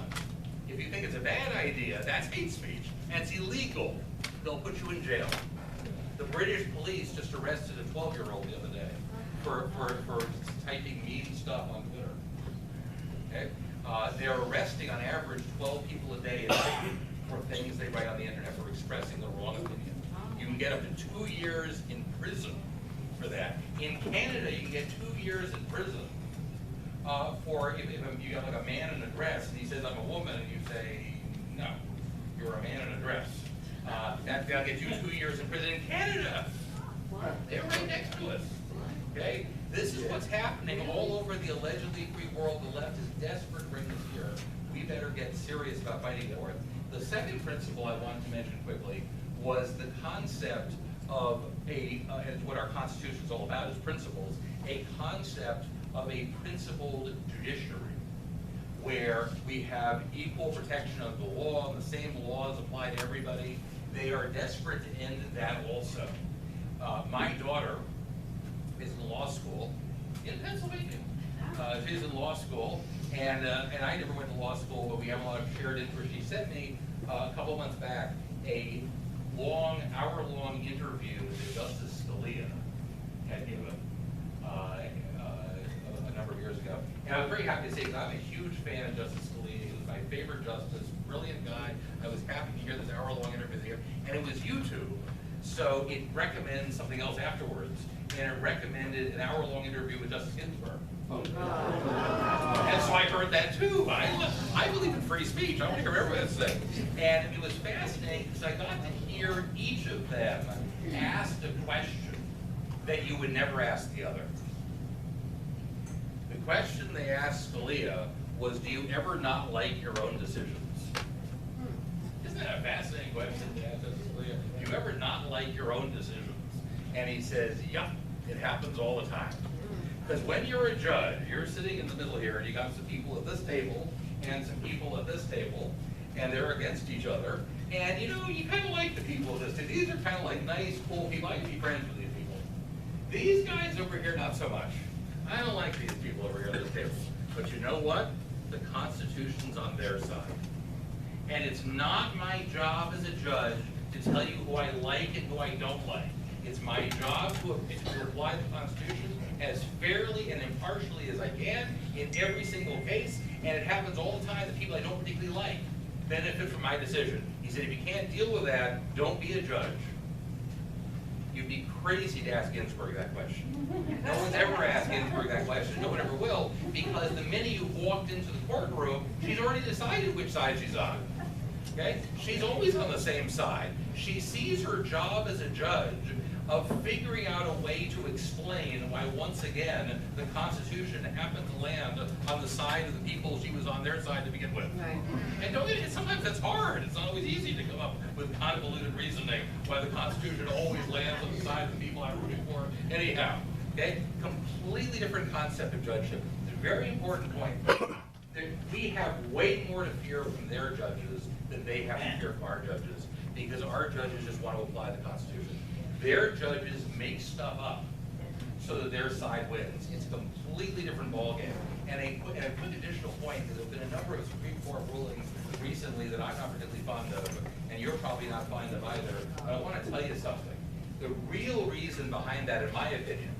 If you think it's a bad idea, that's hate speech, and it's illegal. They'll put you in jail. The British police just arrested a 12-year-old the other day for typing mean stuff on Twitter. Okay? They're arresting on average 12 people a day for things they write on the internet for expressing the wrong opinion. You can get up to 2 years in prison for that. In Canada, you can get 2 years in prison for if you have like a man in a dress and he says, I'm a woman, and you say, no, you're a man in a dress. That'll get you 2 years in prison in Canada. They're right next to us. Okay? This is what's happening all over the allegedly free world. The left is desperate to bring this here. We better get serious about fighting for it. The second principle I wanted to mention quickly was the concept of and what our Constitution is all about is principles, a concept of a principled judiciary, where we have equal protection of the law, and the same laws apply to everybody. They are desperate to end that also. My daughter is in law school in Pennsylvania. She's in law school, and I never went to law school, but we have a lot of shared interest. She sent me a couple months back a hour-long interview that Justice Scalia had given a number of years ago. And I was very happy to say, because I'm a huge fan of Justice Scalia. He was my favorite justice, brilliant guy. I was happy to hear this hour-long interview here. And it was YouTube, so it recommends something else afterwards. And it recommended an hour-long interview with Justice Ginsburg. And so I heard that too. I believe in free speech. I want to hear everyone say. And it was fascinating because I got to hear each of them ask a question that you would never ask the other. The question they asked Scalia was, do you ever not like your own decisions? Isn't a fascinating question to ask Justice Scalia. Do you ever not like your own decisions? And he says, yep, it happens all the time. Because when you're a judge, you're sitting in the middle here, and you got some people at this table, and some people at this table, and they're against each other. And you kind of like the people at this table. These are kind of like nice, cool people. I can be friends with these people. These guys over here, not so much. I don't like these people over here at this table. But you know what? The Constitution's on their side. And it's not my job as a judge to tell you who I like and who I don't like. It's my job to apply the Constitution as fairly and impartially as I can in every single case, and it happens all the time that people I don't particularly like benefit from my decision. He said, if you can't deal with that, don't be a judge. You'd be crazy to ask Ginsburg that question. No one's ever asked Ginsburg that question. No one ever will, because the minute you walked into the courtroom, she's already decided which side she's on. Okay? She's always on the same side. She sees her job as a judge of figuring out a way to explain why, once again, the Constitution happened to land on the side of the people she was on their side to begin with. Right. And don't get it, sometimes that's hard. It's not always easy to come up with convoluted reasoning why the Constitution always lands on the side of the people I'm rooting for anyhow. Okay? Completely different concept of judgeship. It's a very important point. We have way more to fear from their judges than they have to fear from our judges, because our judges just want to apply the Constitution. Their judges make stuff up so that their side wins. It's a completely different ballgame. And a quick additional point, because there have been a number of Supreme Court rulings recently that I'm not particularly fond of, and you're probably not fond of either, but I want to tell you something. The real reason behind that, in my opinion,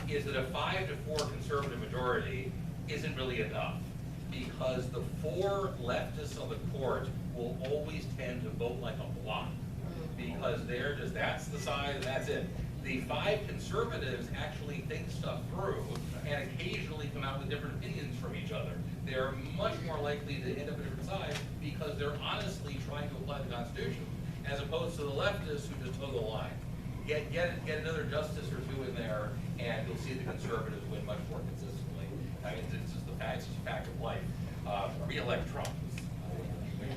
is that a 5-4 conservative majority isn't really enough, because the 4 leftists on the court will always tend to vote like a block, because they're just, that's the side and that's it. The 5 conservatives actually think stuff through and occasionally come out with different opinions from each other. They're much more likely to end up on different sides because they're honestly trying to apply the Constitution, as opposed to the leftists who just toe the line. Get another justice or 2 in there, and you'll see the conservatives win much more consistently. I mean, it's just the fact, it's a fact of life. Re-elect Trump.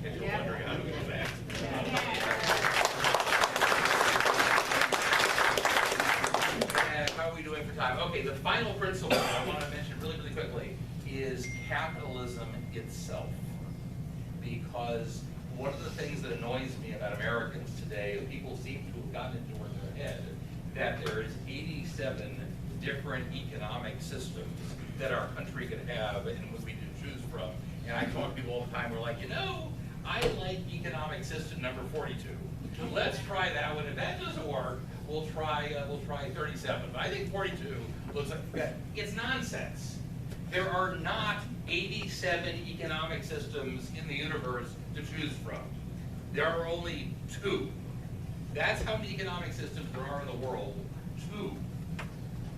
If you're wondering how to do that. And how are we doing for time? Okay, the final principle I want to mention really, really quickly is capitalism itself. Because one of the things that annoys me about Americans today, people seem to have gotten into their head that there's 87 different economic systems that our country could have and what we can choose from. And I talk to people all the time, we're like, I like economic system number 42. Let's try that one. If that doesn't work, we'll try 37. But I think 42 looks like it's nonsense. There are not 87 economic systems in the universe to choose from. There are only 2. That's how many economic systems there are in the world. 2.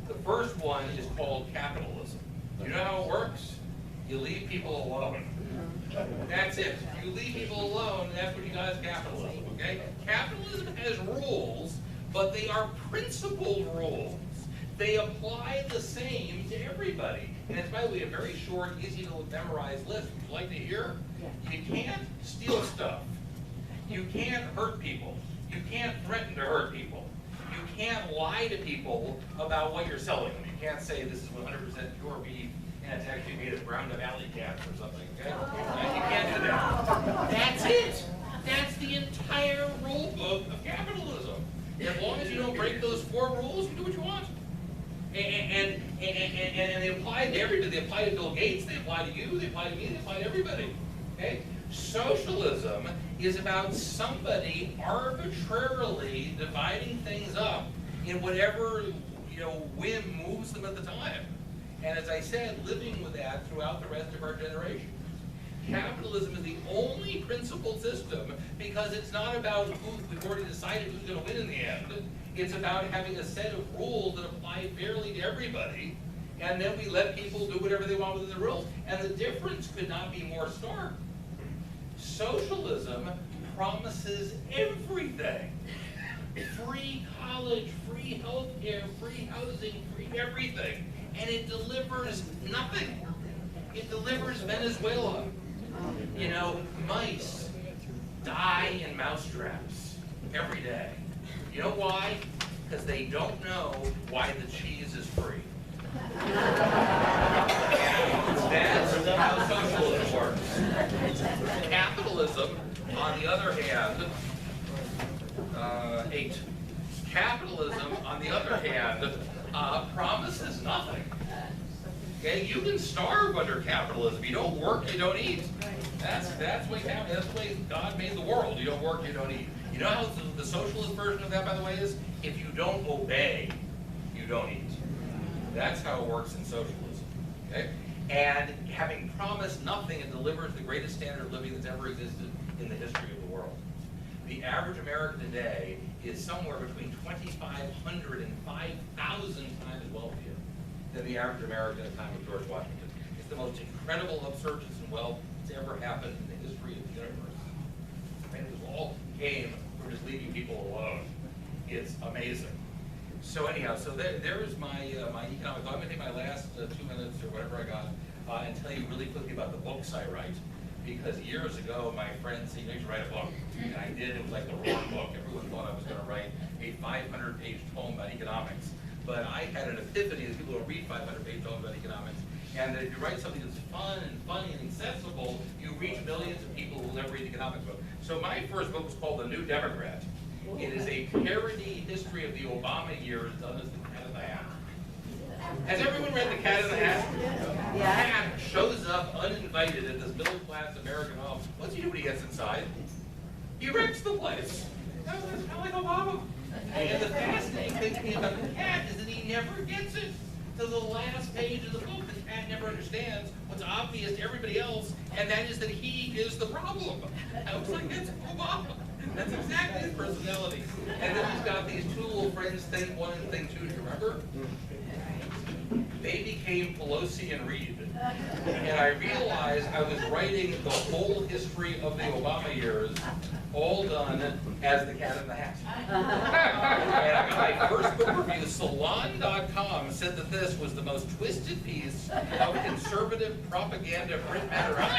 The first one is called capitalism. You know how it works? You leave people alone. That's it. You leave people alone, that's what you got is capitalism, okay? Capitalism has rules, but they are principled rules. They apply the same to everybody. And it's, by the way, a very short, easy to memorize list. Would you like to hear? You can't steal stuff. You can't hurt people. You can't threaten to hurt people. You can't lie to people about what you're selling them. You can't say this is 100% pure beef and it's actually made of ground up alley cats or something, okay? You can't do that. That's it. That's the entire rule book of capitalism. As long as you don't break those 4 rules, you do what you want. And they apply to everybody. They apply to Bill Gates, they apply to you, they apply to me, they apply to everybody. Okay? Socialism is about somebody arbitrarily dividing things up in whatever whim moves them at the time. And as I said, living with that throughout the rest of our generation. Capitalism is the only principled system because it's not about who we've already decided who's going to win in the end. It's about having a set of rules that apply fairly to everybody, and then we let people do whatever they want within the rules. And the difference could not be more stark. Socialism promises everything. Free college, free healthcare, free housing, free everything. And it delivers nothing. It delivers Venezuela. Mice, die in mousetraps every day. You know why? Because they don't know why the cheese is free. That's how socialism works. Capitalism, on the other hand, Capitalism, on the other hand, promises nothing. Okay, you can starve under capitalism. You don't work, you don't eat. That's the way God made the world. You don't work, you don't eat. You know how the socialist version of that, by the way, is? If you don't obey, you don't eat. That's how it works in socialism. Okay? And having promised nothing, it delivers the greatest standard of living that's ever existed in the history of the world. The average American today is somewhere between 2,500 and 5,000 times wealthier than the average American at the time of George Washington. It's the most incredible upsurgence in wealth that's ever happened in the history of the universe. And it all came from just leaving people alone. It's amazing. So anyhow, so there's my my economic thought. I'm going to take my last 2 minutes or whatever I got and tell you really quickly about the books I write. Because years ago, my friends said, you should write a book. And I did. It was like the wrong book. Everyone thought I was going to write a 500-page tome about economics. But I had an epiphany that people don't read 500-page tomes about economics. And that if you write something that's fun and funny and accessible, you reach millions of people who will never read the economics book. So my first book was called The New Democrat. It is a parody history of the Obama years done as the Cat in the Hat. Has everyone read The Cat in the Hat? The cat shows up uninvited at this middle-class American home. What's he do when he gets inside? He wrecks the place. That's kind of like Obama. And the fascinating thing to me about the cat is that he never gets it. To the last page of the book, the cat never understands what's obvious to everybody else, and that is that he is the problem. I was like, that's Obama. That's exactly his personality. And then he's got these two little friends, thing one and thing two, do you remember? They became Pelosi and Reed. And I realized I was writing the whole history of the Obama years, all done as the Cat in the Hat. And I got my first book review. Salon.com said that this was the most twisted piece of conservative propaganda print matter out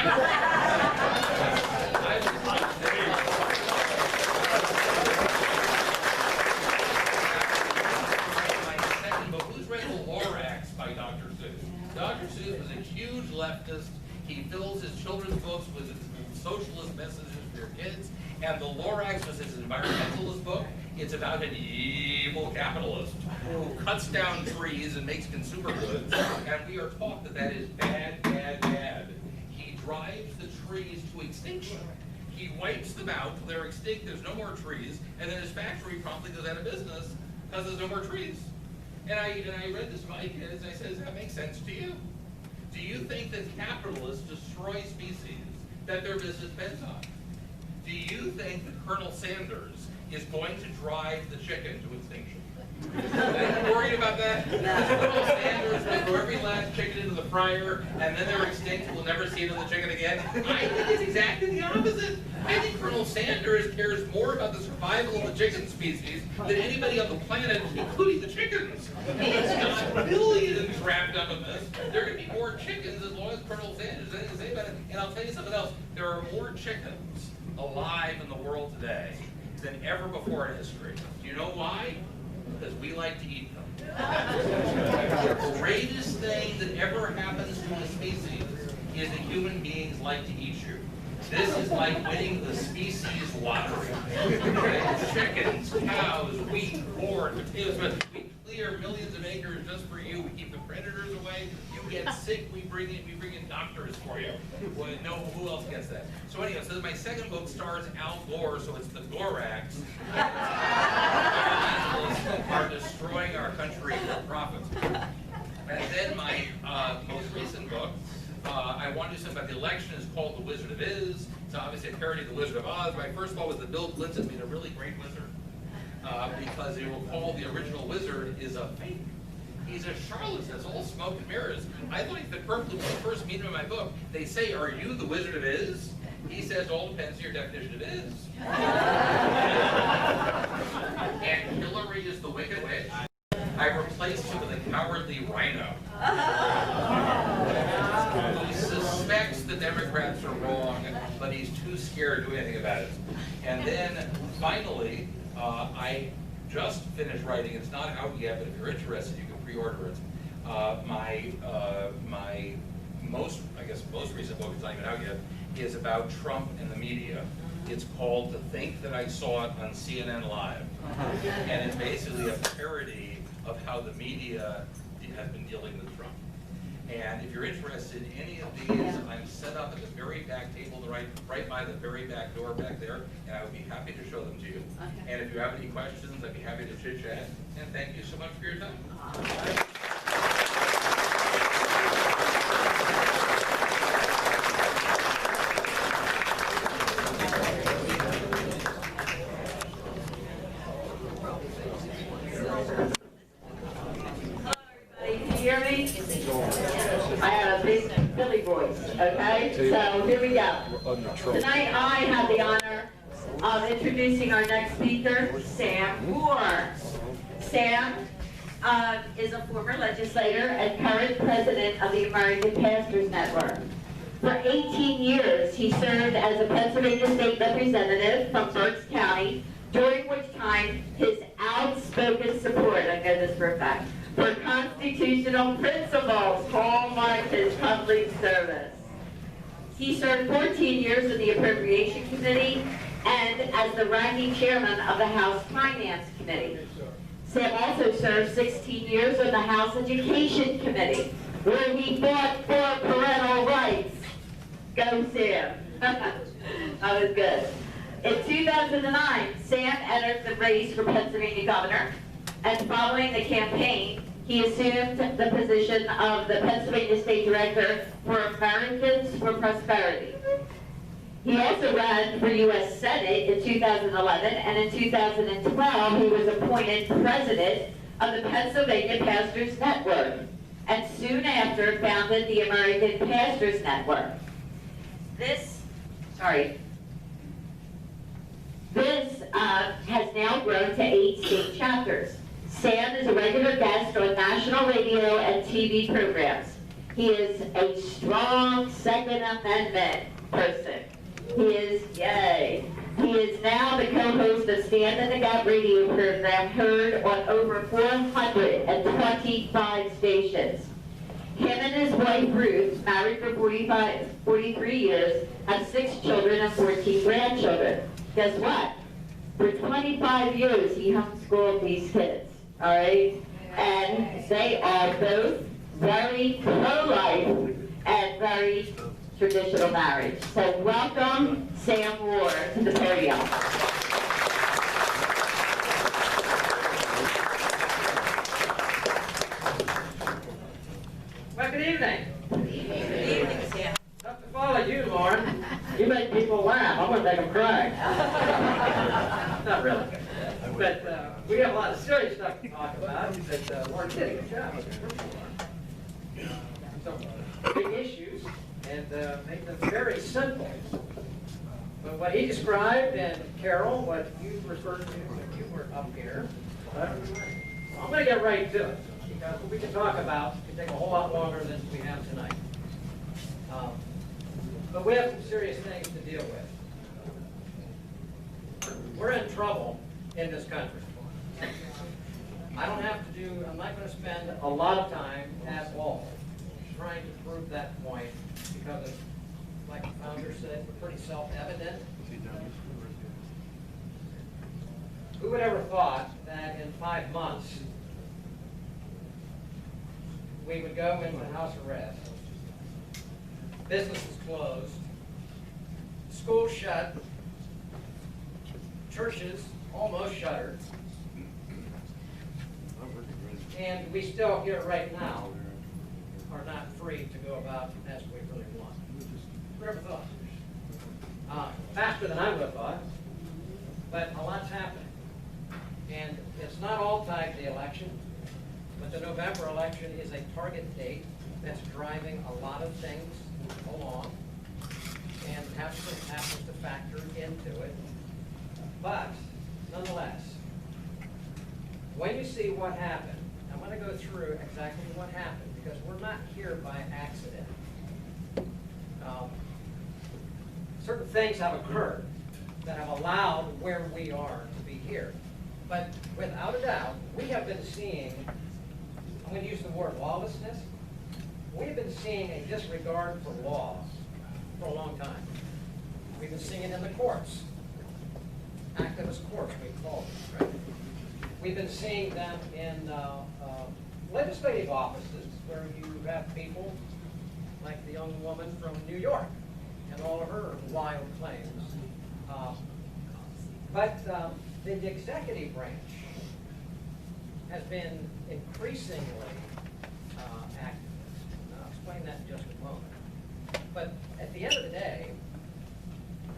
Dr. Seuss was a huge leftist. He fills his children's books with socialist messages for your kids. And the Lorax was his environmentalist book. It's about an evil capitalist who cuts down trees and makes consumer goods. And we are taught that that is bad, bad, bad. He drives the trees to extinction. He wipes them out till they're extinct, there's no more trees, and then his factory promptly goes out of business because there's no more trees. And I read this to my kids, and I said, does that make sense to you? Do you think that capitalists destroy species that their business depends on? Do you think that Colonel Sanders is going to drive the chicken to extinction? Are you worried about that? Colonel Sanders will throw every last chicken into the fryer, and then they're extinct, we'll never see another chicken again? I think it's exactly the opposite. I think Colonel Sanders cares more about the survival of the chicken species than anybody on the planet, including the chickens. He's got billions wrapped up in this. There are going to be more chickens as long as Colonel Sanders has anything to say about it. And I'll tell you something else. There are more chickens alive in the world today than ever before in history. Do you know why? Because we like to eat them. The greatest thing that ever happens to a species is that human beings like to eat you. This is like winning the species lottery. Chickens, cows, wheat, corn, potatoes. We clear millions of acres just for you. We keep the predators away. You get sick, we bring in doctors for you. Well, no, who else gets that? So anyway, so my second book stars Al Gore, so it's the Gorax. Are destroying our country for profit. And then my most recent book, I want to do something about the election. It's called The Wizard of Iz. It's obviously a parody of The Wizard of Oz. My first thought was that Bill Clinton made a really great wizard because you will call the original wizard is a fake. He's a charlatan. It's all smoke and mirrors. I thought the perfect when I first meet him in my book, they say, "Are you the Wizard of Iz?" He says, "All depends on your definition of Iz." And Hillary is the Wicked Witch. I replaced him with a cowardly rhino. He suspects the Democrats are wrong, but he's too scared to do anything about it. And then finally, I just finished writing, it's not out yet, but if you're interested, you can pre-order it. My most recent book, it's not even out yet, is about Trump and the media. It's called To Think That I Saw It on CNN Live. And it's basically a parody of how the media has been dealing with Trump. And if you're interested in any of these, I'm set up at the very back table, right by the very back door back there, and I would be happy to show them to you. And if you have any questions, I'd be happy to chit-chat. And thank you so much for your time. Okay, so here we go. Tonight I have the honor of introducing our next speaker, Sam Rohrer. Sam is a former legislator and current president of the American Pastors Network. For 18 years, he served as a Pennsylvania state representative from Berks County, during which time his outspoken support, I know this for a fact, for constitutional principles hallmarked his public service. He served 14 years in the Appropriation Committee and as the ranking chairman of the House Finance Committee. Sam also served 16 years on the House Education Committee, where he fought for parental rights. Go Sam. That was good. In 2009, Sam entered the race for Pennsylvania governor, and following the campaign, he assumed the position of the Pennsylvania State Director for Americans for Prosperity. He also ran for U.S. Senate in 2011, and in 2012 he was appointed president of the Pennsylvania Pastors Network, and soon after founded the American Pastors Network. This has now grown to 8 state chapters. Sam is a regular guest on national radio and TV programs. He is a strong Second Amendment person. He is now the co-host of Stand in the Gap radio program heard on over 425 stations. Him and his wife Ruth, married for 43 years, have 6 children and 14 grandchildren. Guess what? For 25 years he homeschooled these kids. All right, and they are both very pro-life and very traditional marriage. So welcome Sam Rohrer to the podium. Well, good evening. Good evening, Sam. Not to follow you, Loren. You make people laugh. I'm going to make them cry. Not really. But we have a lot of serious stuff to talk about. But Loren did a good job. Some big issues and make them very simple. But what he described, and Carol, what you referred to when you were up here, I'm going to get right to it. Because what we can talk about can take a whole lot longer than we have tonight. But we have some serious things to deal with. We're in trouble in this country. I'm not going to spend a lot of time at all trying to prove that point because it's, like the founder said, pretty self-evident. Who would ever thought that in 5 months we would go into house arrest, businesses closed, schools shut, churches almost shuttered, and we still here right now are not free to go about as we really want. Who ever thought? Faster than I would have thought, but a lot's happening. And it's not all tied to the election, but the November election is a target date that's driving a lot of things along and has to factor into it. But nonetheless, when you see what happened, I'm going to go through exactly what happened because we're not here by accident. Certain things have occurred that have allowed where we are to be here. But without a doubt, we have been seeing, I'm going to use the word lawlessness, we've been seeing a disregard for law for a long time. We've been seeing it in the courts, activist courts we call them, right? We've been seeing them in legislative offices where you have people like the young woman from New York and all of her wild claims. But the executive branch has been increasingly activist. I'll explain that in just a moment. But at the end of the day,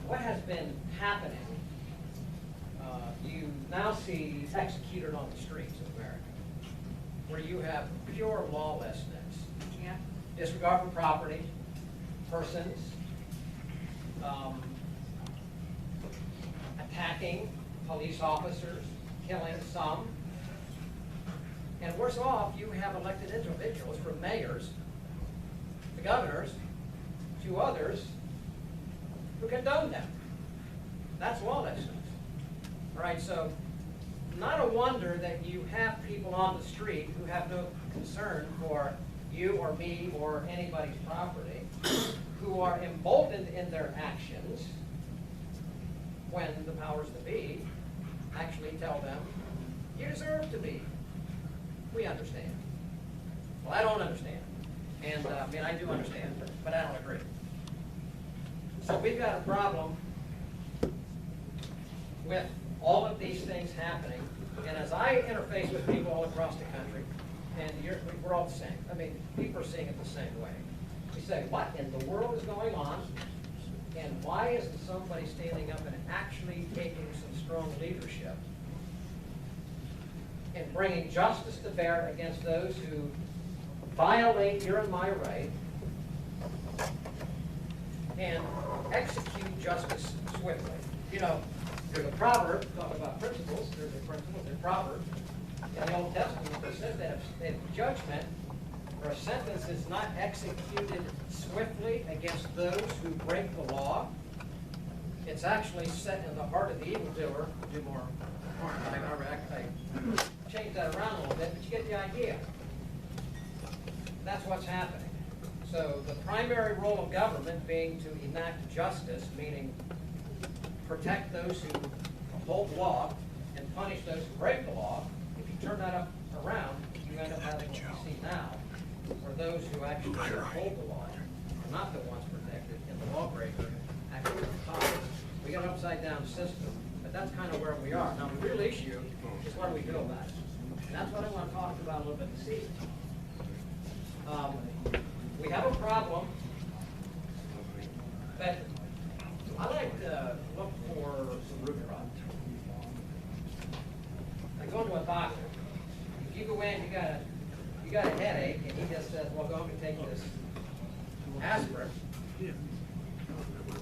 what has been happening, you now see executed on the streets of America, where you have pure lawlessness, disregard for property, persons, attacking police officers, killing some, and worse off, you have elected individuals from mayors, the governors, to others who condone them. That's lawlessness. All right, so not a wonder that you have people on the street who have no concern for you or me or anybody's property, who are emboldened in their actions when the powers that be actually tell them, you deserve to be. We understand. Well, I don't understand. And I mean, I do understand, but I don't agree. So we've got a problem with all of these things happening. And as I interface with people all across the country, and we're all the same. I mean, people are seeing it the same way. We say, what in the world is going on? And why isn't somebody standing up and actually taking some strong leadership and bringing justice to bear against those who violate your and my right and execute justice swiftly? You know, there's a proverb, talk about principles, there's a principle, there's a proverb in the Old Testament that says that if judgment or a sentence is not executed swiftly against those who break the law, it's actually set in the heart of the evildoer to do more harm. I changed that around a little bit, but you get the idea. That's what's happening. So the primary role of government being to enact justice, meaning protect those who uphold the law and punish those who break the law. If you turn that around, you end up having what you see now, where those who actually uphold the law are not the ones protected, and the lawbreaker actually at the top. We got an upside down system, but that's kind of where we are. Now the real issue is what do we do about it? And that's what I want to talk about a little bit this evening. We have a problem, but I like to look for some root cause. I go to a doctor. If you go in, you got a headache, and he just says, well, go home and take this aspirin.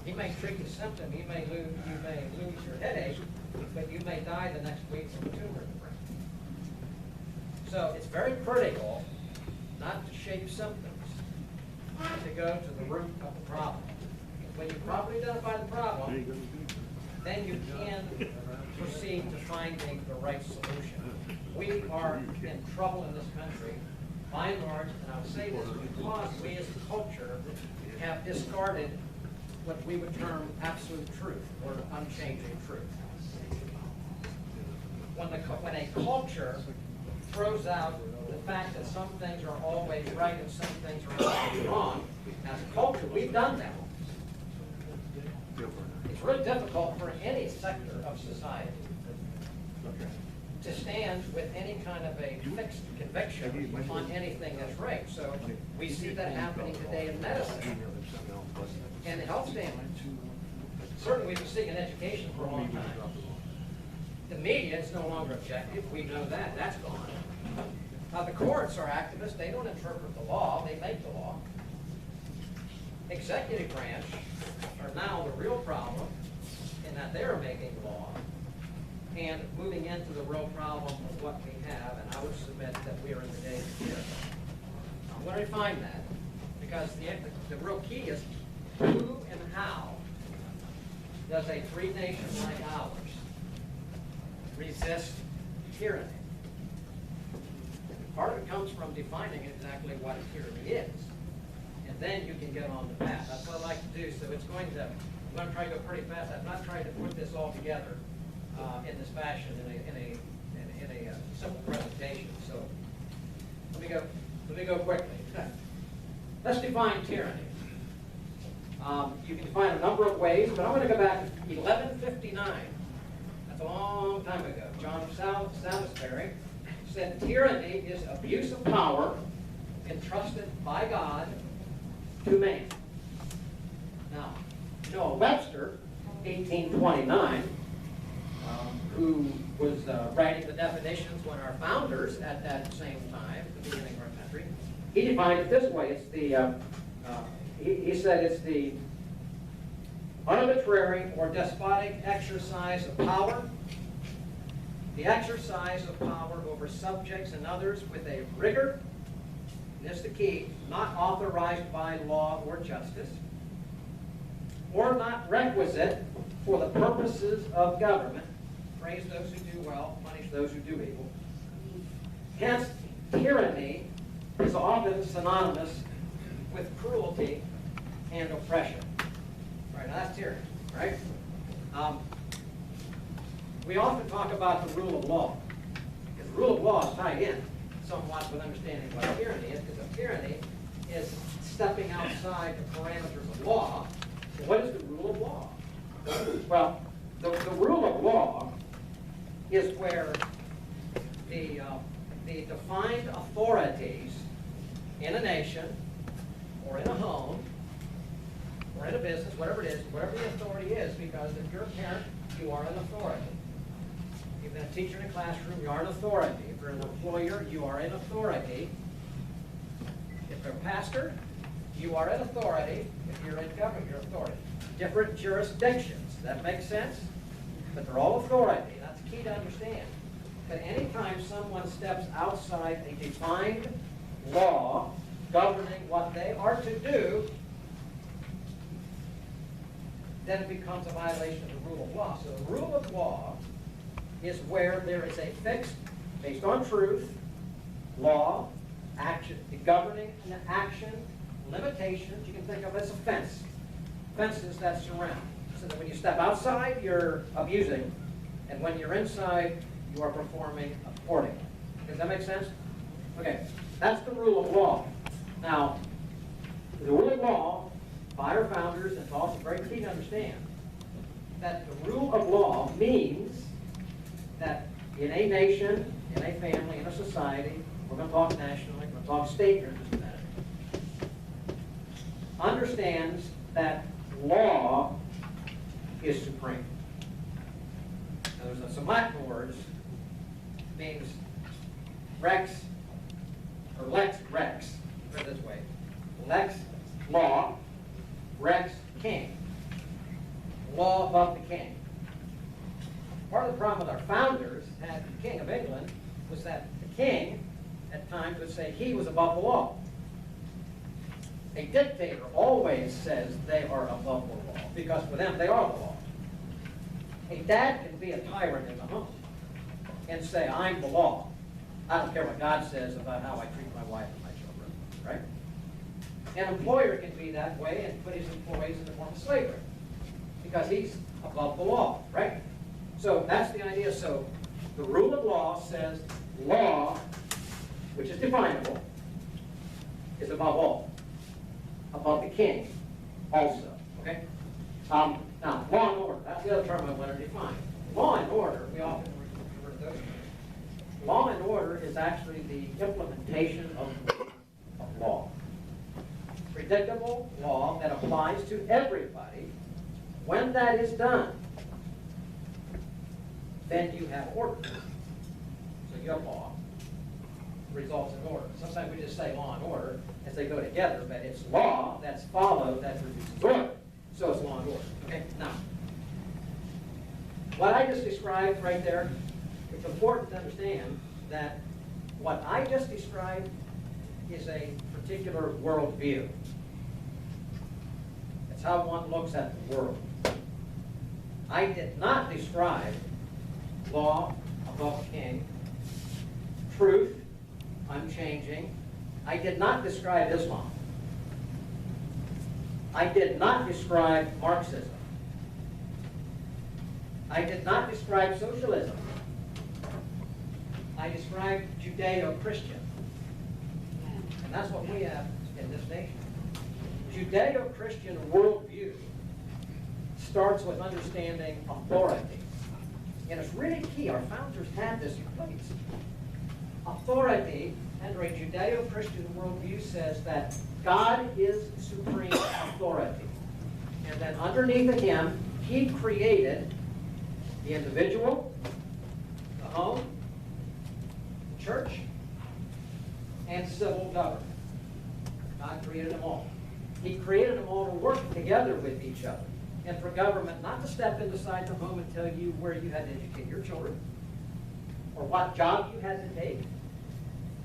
He may treat the symptom. You may lose your headache, but you may die the next week from a tumor in the brain. So it's very critical not to shape symptoms, to go to the root of the problem. When you properly identify the problem, then you can proceed to finding the right solution. We are in trouble in this country, by and large, and I would say this because we as a culture have discarded what we would term absolute truth, or unchanging truth. When a culture throws out the fact that some things are always right and some things are always wrong, as a culture, we've done that. It's really difficult for any sector of society to stand with any kind of a fixed conviction on anything that's right. So we see that happening today in medicine and the health standards. Certainly we've been seeing in education for a long time. The media is no longer objective. We know that. That's gone. The courts are activists. They don't interpret the law. They make the law. Executive branch are now the real problem in that they're making law and moving into the real problem of what we have, and I would submit that we are in the days of tyranny. I'm going to refine that, because the real key is who and how does a free nation like ours resist tyranny? Part of it comes from defining exactly what tyranny is. And then you can get on the path. That's what I like to do. So I'm going to try to go pretty fast. I've not tried to put this all together in this fashion in a simple presentation. So let me go quickly. Let's define tyranny. You can define a number of ways, but I'm going to go back to 1159. That's a long time ago. John Salisbury said tyranny is abuse of power entrusted by God to man. Now, Noah Webster, 1829, who was writing the definitions when our founders at that same time, the beginning of our country, he defined it this way. It's the he said it's the arbitrary or despotic exercise of power, the exercise of power over subjects and others with a rigor, and this is the key, not authorized by law or justice, or not requisite for the purposes of government. Praise those who do well, punish those who do evil. Hence, tyranny is often synonymous with cruelty and oppression. Right, now that's tyranny, right? We often talk about the rule of law, because the rule of law is tied in somewhat with understanding what tyranny is, because a tyranny is stepping outside the parameters of law. So what is the rule of law? Well, the rule of law is where the defined authorities in a nation or in a home or in a business, whatever it is, whatever the authority is, because if you're a parent, you are an authority. If you're a teacher in a classroom, you are an authority. If you're an employer, you are an authority. If you're a pastor, you are an authority. If you're in government, you're authority. Different jurisdictions. That makes sense? But they're all authority. That's key to understand. But anytime someone steps outside a defined law governing what they are to do, then it becomes a violation of the rule of law. So the rule of law is where there is a fixed, based on truth, law, action, the governing an action, limitations, you can think of as a fence. Fences that surround. So that when you step outside, you're abusing, and when you're inside, you are performing accordingly. Does that make sense? Okay, that's the rule of law. Now, the rule of law, by our founders, and it's also very key to understand, that the rule of law means that in a nation, in a family, in a society, we're going to talk nationally, we're going to talk state here in just a minute, understands that law is supreme. Now, there's some Latin words, means rex, or lex, put it this way. Lex, law, rex, king. Law above the king. Part of the problem with our founders, had the King of England, was that the king, at times, would say he was above the law. A dictator always says they are above the law, because for them, they are the law. A dad can be a tyrant in the home and say, I'm the law. I don't care what God says about how I treat my wife and my children, right? An employer can be that way and put his employees in the form of slavery, because he's above the law, right? So that's the idea. So the rule of law says law, which is definable, is above all. Above the king also, okay? Now, law and order, that's the other term I want to define. Law and order, we often refer to those terms. Law and order is actually the implementation of law. Predictable law that applies to everybody. When that is done, then you have order. So you have law, results in order. Sometimes we just say law and order as they go together, but it's law that's followed that produces order. So it's law and order. Okay? Now, what I just described right there, it's important to understand that what I just described is a particular worldview. It's how one looks at the world. I did not describe law above king, truth, unchanging. I did not describe Islam. I did not describe Marxism. I did not describe socialism. I described Judeo-Christian. And that's what we have in this nation. Judeo-Christian worldview starts with understanding authority. And it's really key. Our founders had this in place. Authority under a Judeo-Christian worldview says that God is supreme authority. And then underneath him, he created the individual, the home, the church, and civil government. God created them all. He created them all to work together with each other. And for government not to step inside the home and tell you where you had to educate your children, or what job you had to take,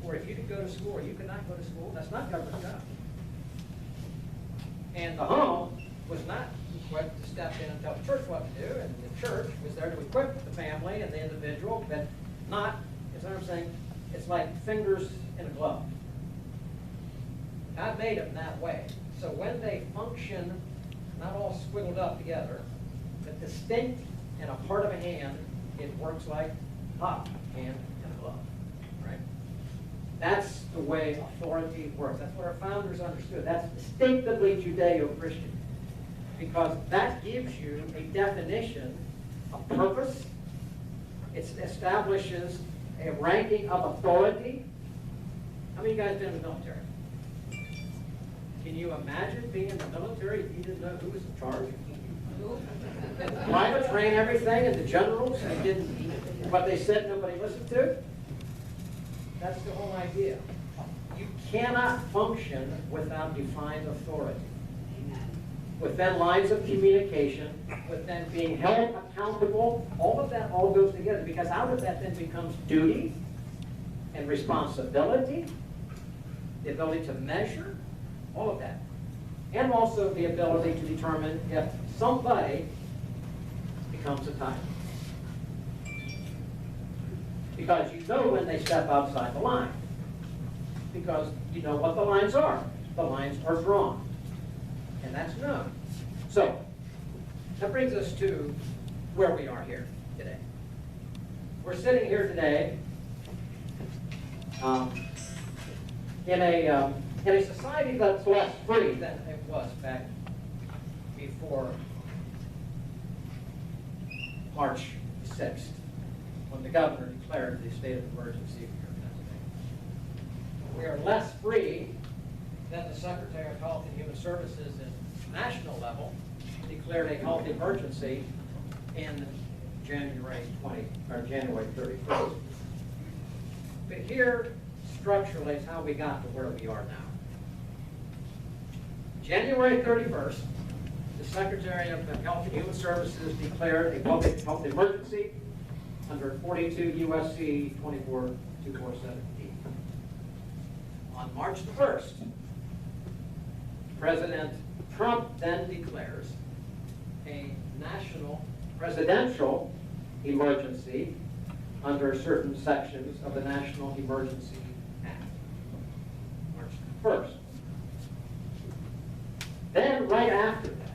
or if you could go to school or you could not go to school. That's not government job. And the home was not equipped to step in and tell the church what to do, and the church was there to equip the family and the individual, but not, is what I'm saying, it's like fingers in a glove. God made them that way. So when they function, not all squiggled up together, but distinct and a part of a hand, it works like a hand and a glove, right? That's the way authority works. That's what our founders understood. That's distinctively Judeo-Christian, because that gives you a definition of purpose. It establishes a ranking of authority. How many of you guys been in the military? Can you imagine being in the military if you didn't know who was in charge? Privates ran everything, and the generals, they didn't, what they said nobody listened to. That's the whole idea. You cannot function without defined authority. Within lines of communication, within being held accountable, all of that all goes together, because out of that then becomes duty and responsibility, the ability to measure, all of that. And also the ability to determine if somebody becomes a tyrant. Because you know when they step outside the line. Because you know what the lines are. The lines are drawn. And that's known. So, that brings us to where we are here today. We're sitting here today in a society that's less free than it was back before March 6th, when the governor declared the state of emergency here in Pennsylvania. We are less free than the Secretary of Health and Human Services at national level declared a health emergency in January 31st. But here, structurally, is how we got to where we are now. January 31st, the Secretary of Health and Human Services declared a public health emergency under 42 U.S.C. 242417. On March the 1st, President Trump then declares a national presidential emergency under certain sections of the National Emergency Act. March 1st. Then, right after that,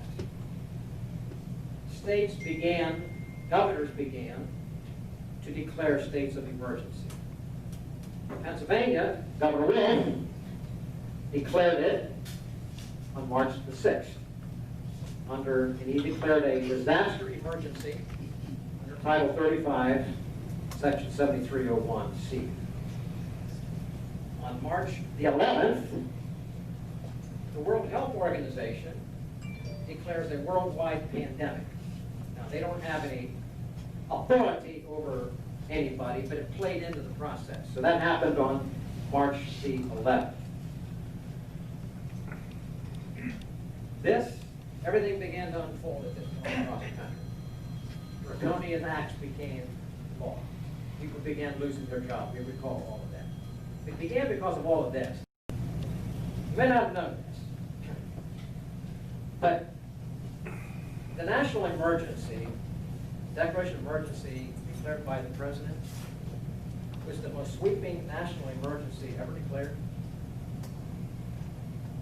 governors began to declare states of emergency. Pennsylvania, Governor Wolf declared it on March the 6th. And he declared a disaster emergency under Title 35, Section 7301C. On March the 11th, the World Health Organization declares a worldwide pandemic. Now, they don't have any authority over anybody, but it played into the process. So that happened on March the 11th. Everything began to unfold at this point across the country. Draconian acts became law. People began losing their jobs. We recall all of that. It began because of all of this. You may not have known this, but the national emergency declaration of emergency declared by the president was the most sweeping national emergency ever declared.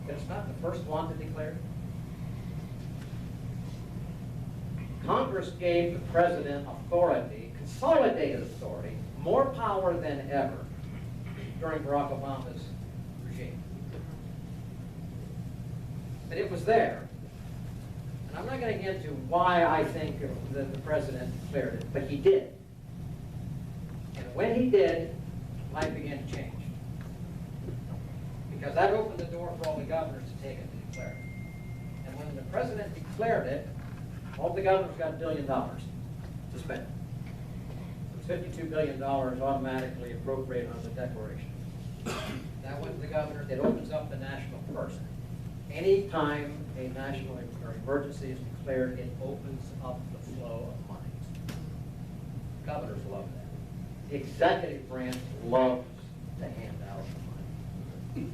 But it's not the first one to declare it. Congress gave the president authority, consolidated authority, more power than ever during Barack Obama's regime. But it was there. And I'm not going to get into why I think that the president declared it, but he did. And when he did, life began to change. Because that opened the door for all the governors to take it and declare it. And when the president declared it, all the governors got $1 billion to spend. It was $52 billion automatically appropriated on the declaration. That went to the governor. It opens up the national purse. Anytime a national or emergency is declared, it opens up the flow of money. Governors love that. The executive branch loves to hand out money.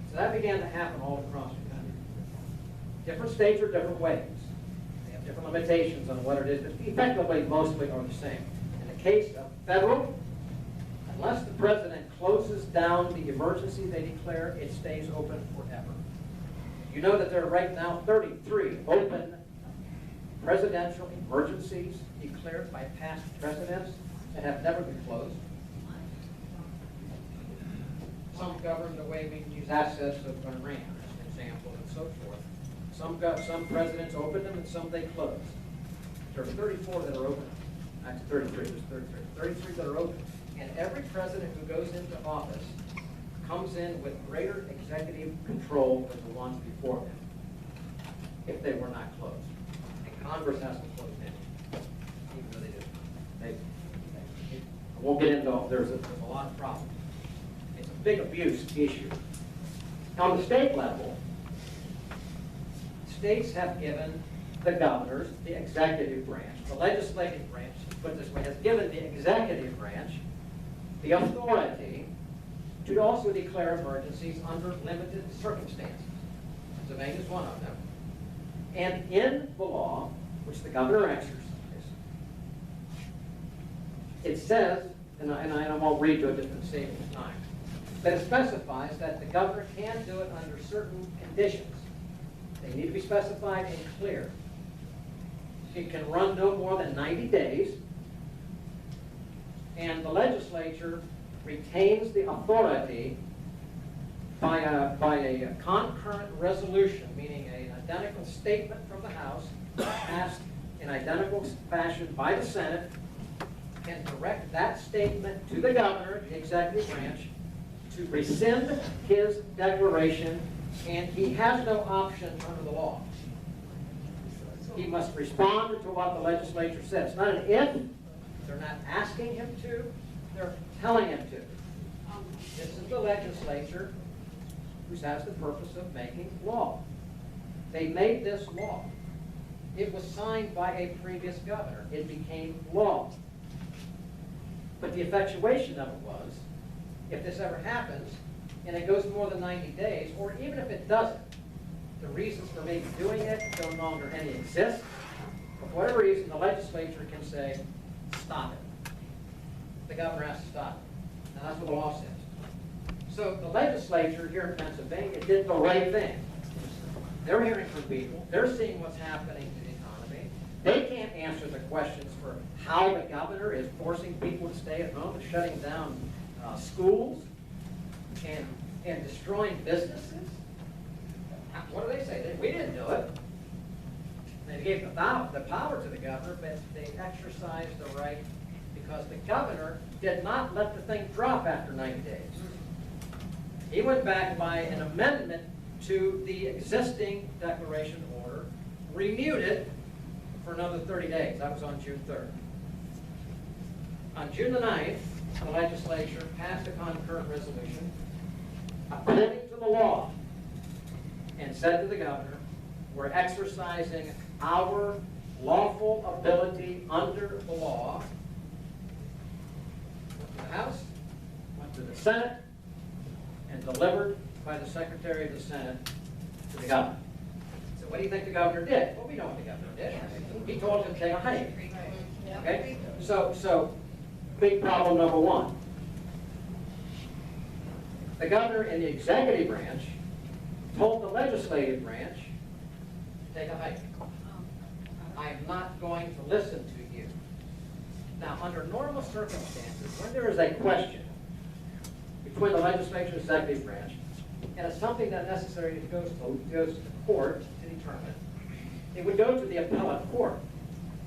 So that began to happen all across the country. Different states are different ways. They have different limitations on what it is, but effectively mostly are the same. In the case of federal, unless the president closes down the emergency they declare, it stays open forever. You know that there are right now 33 open presidential emergencies declared by past presidents that have never been closed. Some govern the way we can use assets of Iran, as an example, and so forth. Some presidents open them and some they close. There are 34 that are open. Actually, 33. There's 33. 33 that are open. And every president who goes into office comes in with greater executive control than the ones before them, if they were not closed. And Congress has to close them, even though they do. I won't get into all. There's a lot of problems. It's a big abuse issue. On the state level, states have given the governors, the executive branch, the legislative branch, put it this way, has given the executive branch the authority to also declare emergencies under limited circumstances. Pennsylvania is one of them. And in the law, which the governor exercises, it says, and I won't read to it just for the sake of time, but it specifies that the governor can do it under certain conditions. They need to be specified and clear. It can run no more than 90 days, and the legislature retains the authority by a concurrent resolution, meaning an identical statement from the House passed in identical fashion by the Senate, can direct that statement to the governor, the executive branch, to rescind his declaration, and he has no option under the law. He must respond to what the legislature says. Not an if, they're not asking him to, they're telling him to. This is the legislature who has the purpose of making law. They made this law. It was signed by a previous governor. It became law. But the effectuation of it was, if this ever happens, and it goes more than 90 days, or even if it doesn't, the reasons for maybe doing it no longer any exist. For whatever reason, the legislature can say, stop it. The governor has to stop it. And that's what the law says. So the legislature here in Pennsylvania did the right thing. They're hearing from people. They're seeing what's happening to the economy. They can't answer the questions for how the governor is forcing people to stay at home and shutting down schools and destroying businesses. What do they say? We didn't do it. They gave the power to the governor, but they exercised the right because the governor did not let the thing drop after 90 days. He went back by an amendment to the existing declaration order, renewed it for another 30 days. That was on June 3rd. On June the 9th, the legislature passed a concurrent resolution according to the law and said to the governor, we're exercising our lawful ability under the law. Went to the House, went to the Senate, and delivered by the Secretary of the Senate to the governor. So So what do you think the governor did? Well, we know what the governor did. He told him to take a hike. Okay? So big problem number one. The governor in the executive branch told the legislative branch to take a hike. I am not going to listen to you. Now, under normal circumstances, when there is a question between the legislature and executive branch, and it's something that necessarily goes to the court to determine, it would go to the appellate court,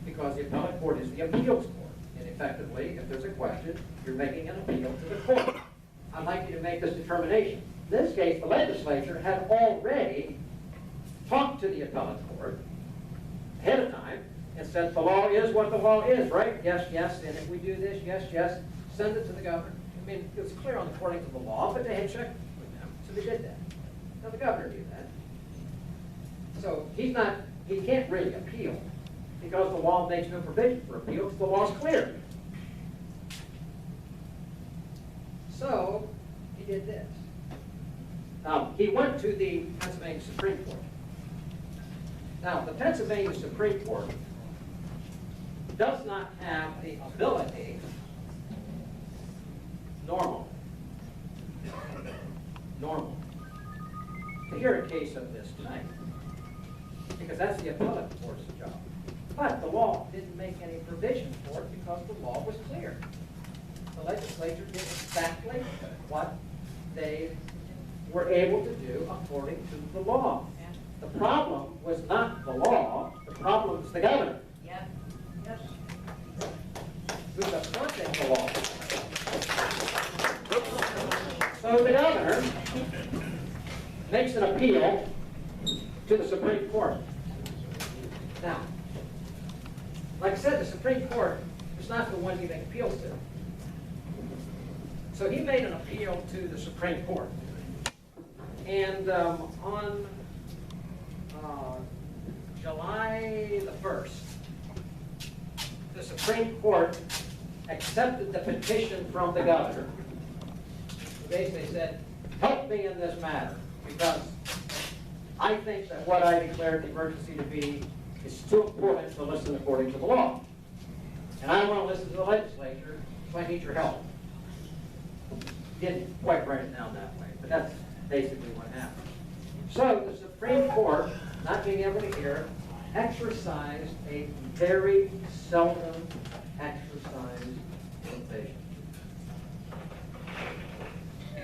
because the appellate court is the appeals court. And effectively, if there's a question, you're making an appeal to the court. I'd like you to make this determination. In this case, the legislature had already talked to the appellate court ahead of time and said the law is what the law is, right? Yes, yes, and if we do this, yes, yes, send it to the governor. I mean, it was clear on according to the law, but they had checked with them, so they did that. Now the governor did that. So he can't really appeal because the law makes no provision for appeal because the law's clear. So he did this. He went to the Pennsylvania Supreme Court. Now, the Pennsylvania Supreme Court does not have the ability, normal, to hear a case of this tonight, because that's the appellate court's job. But the law didn't make any provision for it because the law was clear. The legislature did exactly what they were able to do according to the law. The problem was not the law, the problem was the governor. Yeah. Yes. Who's affronting the law. So the governor makes an appeal to the Supreme Court. Now, like I said, the Supreme Court is not the one he makes appeals to. So he made an appeal to the Supreme Court. And on July the 1st, the Supreme Court accepted the petition from the governor. Basically said, help me in this matter, because I think that what I declared the emergency to be is too important to listen according to the law. And I want to listen to the legislature, so I need your help. Didn't quite write it down that way, but that's basically what happened. So the Supreme Court, not being able to hear, exercised a very seldom exercised provision.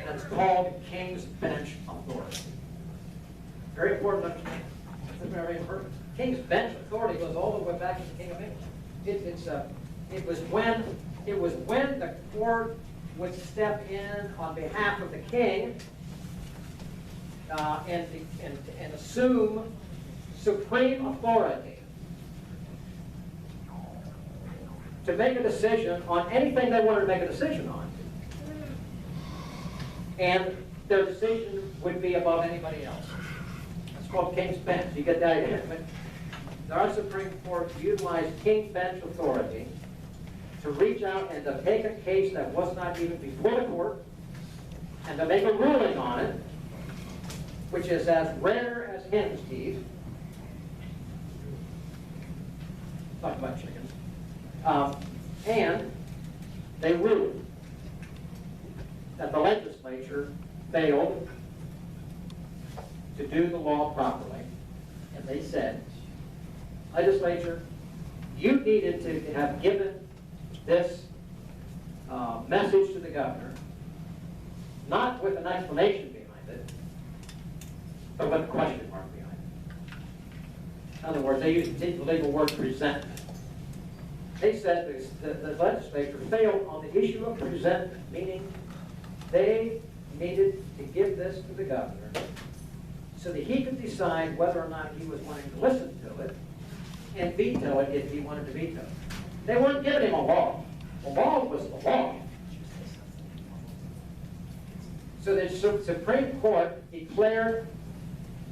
That's called King's Bench authority. Very important to understand. That's very important. King's Bench authority goes all the way back to the King of England. It was when the court would step in on behalf of the king and assume supreme authority to make a decision on anything they wanted to make a decision on. And their decision would be above anybody else. It's called King's Bench. You get that idea? Our Supreme Court utilized King's Bench authority to reach out and to take a case that was not even before the court and to make a ruling on it, which is as rare as hen's teeth. Talk about chickens. And they ruled that the legislature failed to do the law properly. And they said, legislature, you needed to have given this message to the governor, not with an explanation behind it, but with a question mark behind it. In other words, they used the legal word presentment. They said the legislature failed on the issue of presentment, meaning they needed to give this to the governor so that he could decide whether or not he was wanting to listen to it and veto it if he wanted to veto it. They weren't giving him a law. The law was the law. So the Supreme Court declared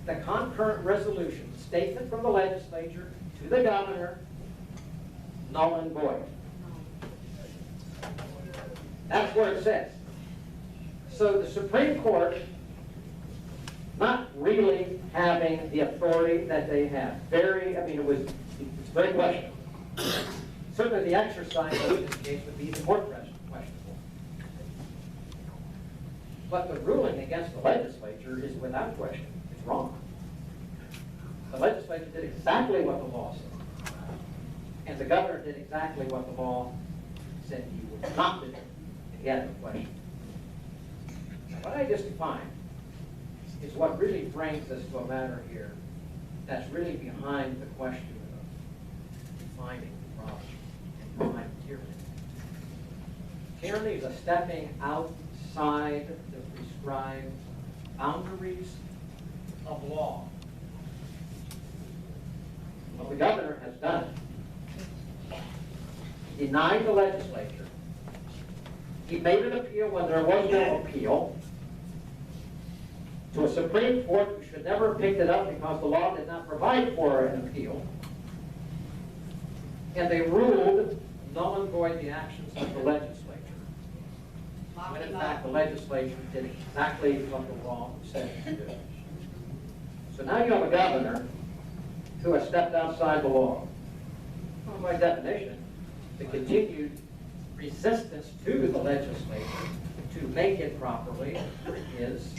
the concurrent resolution, statement from the legislature to the governor, null and void. That's where it says. So the Supreme Court not really having the authority that they have. It's very questionable. Certainly the exercise of this case would be even more questionable. But the ruling against the legislature is without question. It's wrong. The legislature did exactly what the law said. And the governor did exactly what the law said he would not do. And he had no question. Now, what I just defined is what really brings us to a matter here that's really behind the question of defining the problem and behind tyranny. Tyranny is a stepping outside the prescribed boundaries of law. Well, the governor has done it. He denied the legislature. He made an appeal when there was no appeal to a Supreme Court who should never have picked it up because the law did not provide for an appeal. And they ruled null and void the actions of the legislature. When in fact the legislature did exactly what the law said to do. So now you have a governor who has stepped outside the law. Well, by definition, the continued resistance to the legislature to make it properly is,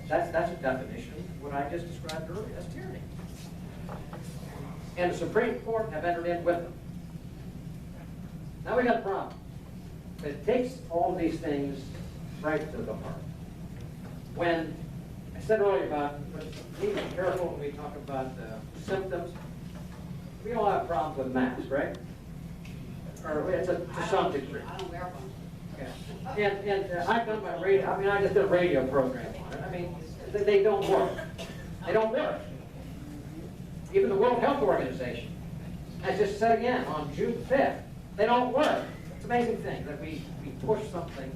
that's a definition of what I just described earlier. That's tyranny. And the Supreme Court have entered in with them. Now we got a problem. But it takes all these things right to the heart. When I said earlier about being careful when we talk about symptoms, we all have problems with masks, right? Or it's to some degree. I don't wear one. Yeah. And I've done my radio, I just did a radio program on it. They don't work. They don't work. Even the World Health Organization has just said again on June 5th, they don't work. It's an amazing thing that we push something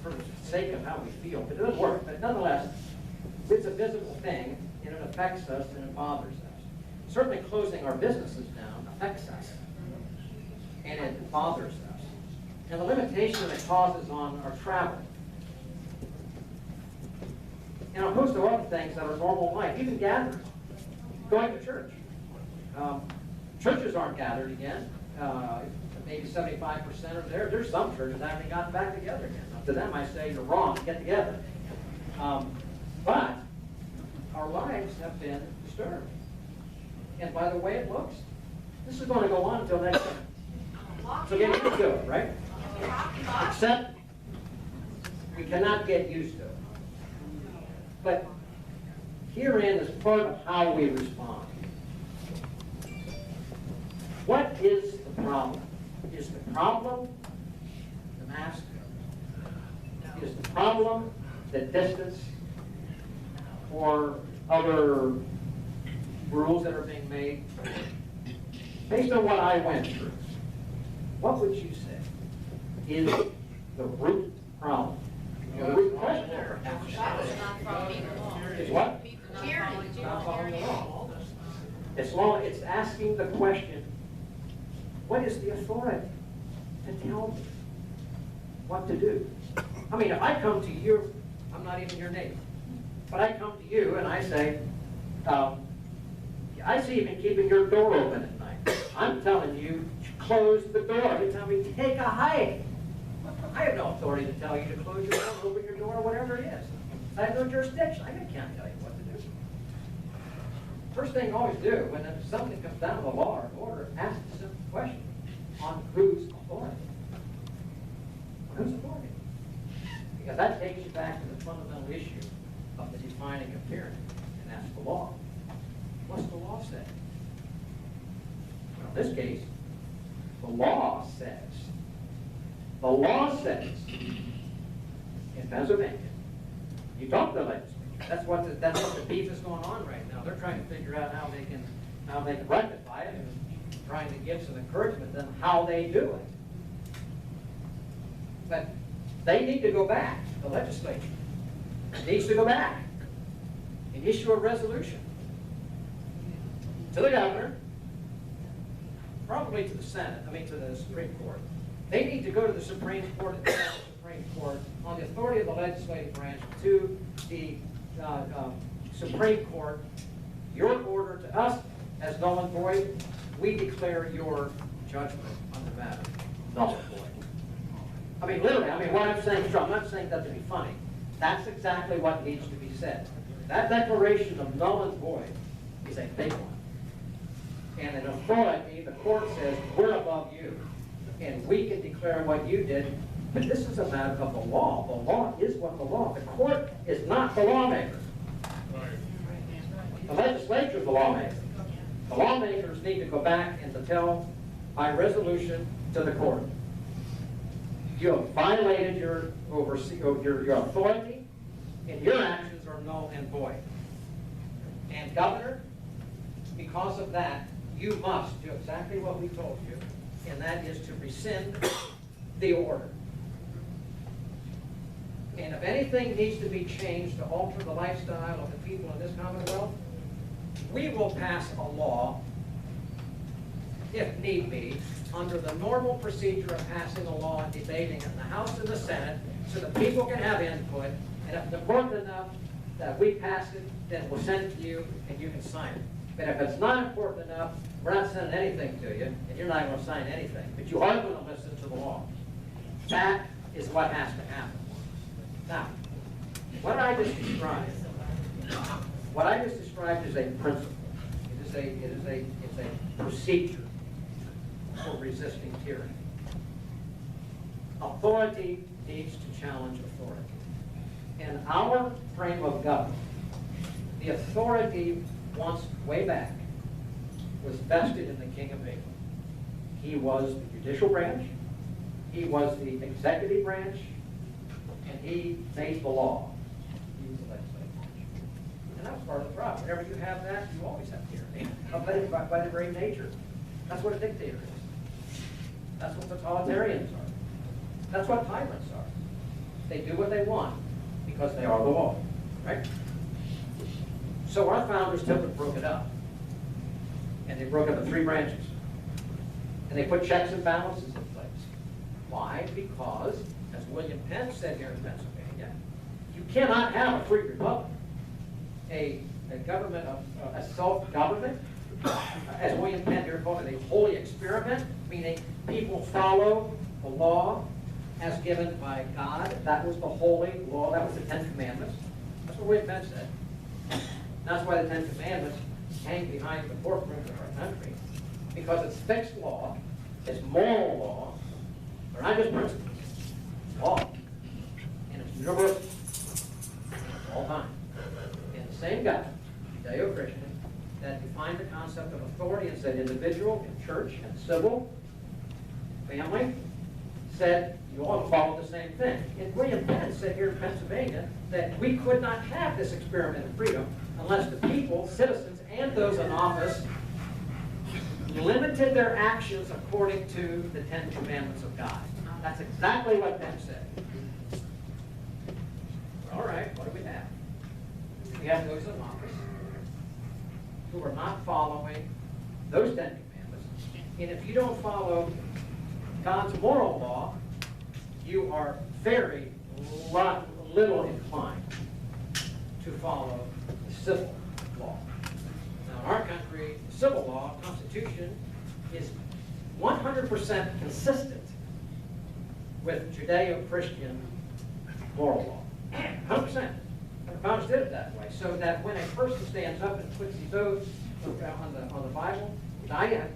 for the sake of how we feel. It doesn't work, but nonetheless, it's a visible thing, and it affects us and it bothers us. Certainly closing our businesses down affects us, and it bothers us. And the limitation it causes on our travel, and a host of other things that are normal life, even gatherings, going to church. Churches aren't gathered again. Maybe 75% are there. There's some churches that haven't gotten back together again. Now, to them, I say you're wrong. Get together. But our lives have been disturbed. And by the way it looks, this is going to go on until next year. So get used to it, right? Except we cannot get used to it. But herein is part of how we respond. What is the problem? Is the problem the mask? Is the problem the distance or other rules that are being made? Based on what I went through, what would you say is the root problem? The root question is what? Not following the law. It's asking the question, what is the authority to tell me what to do? If I come to you, I'm not even your neighbor, but I come to you and I say, I see you've been keeping your door open at night. I'm telling you, close the door every time we take a hike. I have no authority to tell you to close your door, open your door, whatever it is. I have no jurisdiction. I can't tell you what to do. First thing you always do when something comes down to the law or order, ask the simple question: on whose authority? On whose authority? Because that takes you back to the fundamental issue of the defining of tyranny, and that's the law. What's the law say? Well, in this case, the law says in Pennsylvania, you talk to the legislature. That's what the beef is going on right now. They're trying to figure out how they can rectify it, and trying to give some encouragement to them how they do it. But they need to go back. The legislature needs to go back and issue a resolution to the governor, probably to the Senate, to the Supreme Court. They need to go to the Supreme Court and tell the Supreme Court on the authority of the legislative branch to the Supreme Court, your order to us as null and void, we declare your judgment on the matter null and void. I mean, literally, what I'm saying is true. I'm not saying that to be funny. That's exactly what needs to be said. That declaration of null and void is a big one. And an authority, the court says, we're above you, and we can declare what you did, but this is a matter of the law. The law is what the law. The court is not the lawmaker. The legislature is the lawmaker. The lawmakers need to go back and to tell by resolution to the court, you have violated your authority, and your actions are null and void. And Governor, because of that, you must do exactly what we told you, and that is to rescind the order. And if anything needs to be changed to alter the lifestyle of the people in this Commonwealth, we will pass a law, if need be, under the normal procedure of passing a law and debating in the House and the Senate, so that people can have input, and if it's important enough that we pass it, then we'll send it to you and you can sign it. But if it's not important enough, we're not sending anything to you, and you're not going to sign anything. But you are going to listen to the law. That is what has to happen. Now, what I just described is a principle. It's a procedure for resisting tyranny. Authority needs to challenge authority. In our frame of government, the authority once way back was vested in the King of England. He was the judicial branch, he was the executive branch, and he made the law. He was the legislative branch. And that's part of the problem. Whenever you have that, you always have tyranny. By the very nature. That's what a dictator is. That's what totalitarians are. That's what tyrants are. They do what they want because they are the law, right? So our founders took and broke it up. And they broke up into 3 branches. And they put checks and balances in place. Why? Because, as William Penn said here in Pennsylvania, you cannot have a free republic. A government of a self-government, as William Penn here called it, a holy experiment, meaning people follow the law as given by God. That was the holy law. That was the 10 Commandments. That's what William Penn said. That's why the 10 Commandments hang behind the courtrooms of our country, because it's fixed law, it's moral law. They're not just principles. It's law. And it's universal. It's all time. And the same God, Judeo-Christian, that defined the concept of authority and said individual, and church, and civil, family, said you ought to follow the same thing. And William Penn said here in Pennsylvania that we could not have this experiment in freedom unless the people, citizens, and those in office limited their actions according to the 10 Commandments of God. That's exactly what Penn said. All right, what do we have? We have those in office who are not following those 10 Commandments. And if you don't follow God's moral law, you are very little inclined to follow the civil law. Now, in our country, civil law, Constitution, is 100% consistent with Judeo-Christian moral law. 100%. And the founders did it that way, so that when a person stands up and puts his oath on the Bible, which I've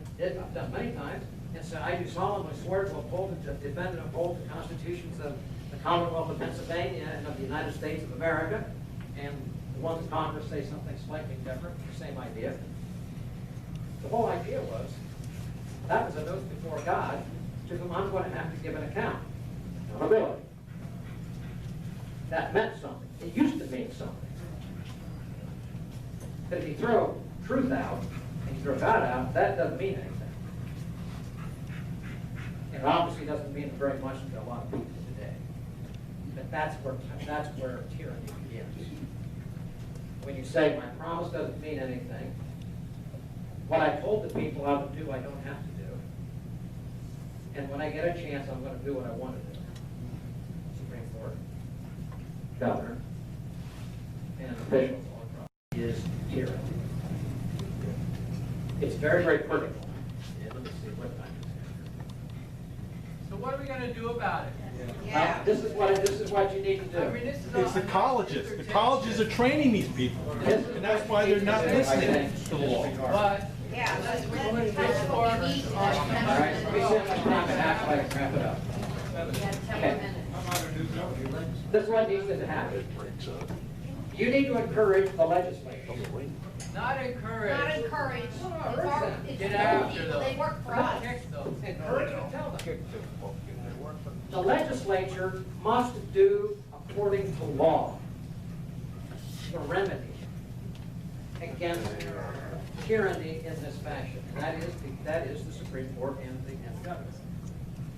done many times, and so I do solemnly swear to uphold and to defend and uphold the constitutions of the Commonwealth of Pennsylvania and of the United States of America, and the ones in Congress say something slightly different, the same idea. The whole idea was, that was an oath before God to whom I'm going to have to give an account. Accountability. That meant something. It used to mean something. But if you throw truth out, and you throw God out, that doesn't mean anything. And it obviously doesn't mean very much to a lot of people today. But that's where tyranny begins. When you say, my promise doesn't mean anything, what I told the people I would do, I don't have to do. And when I get a chance, I'm going to do what I want to do. Supreme Court, Governor, and officials all across. very, very critical. And let me see what time it So what are we gonna do about it? is. This is what you need to I do. mean, this is. It's the colleges. The colleges are training these people. And that's why they're not listening to the law. But. Yeah, that's what This part All right, let me see how much time it has, so I can wrap it up. Okay. This is what needs to happen. You need to encourage the legislature. Not encourage. Not encourage. It's Get their after people, them. they work for us. Kick them. Encourage and tell them. The legislature must do according to law the remedy against tyranny in this fashion. That is the Supreme Court and the government.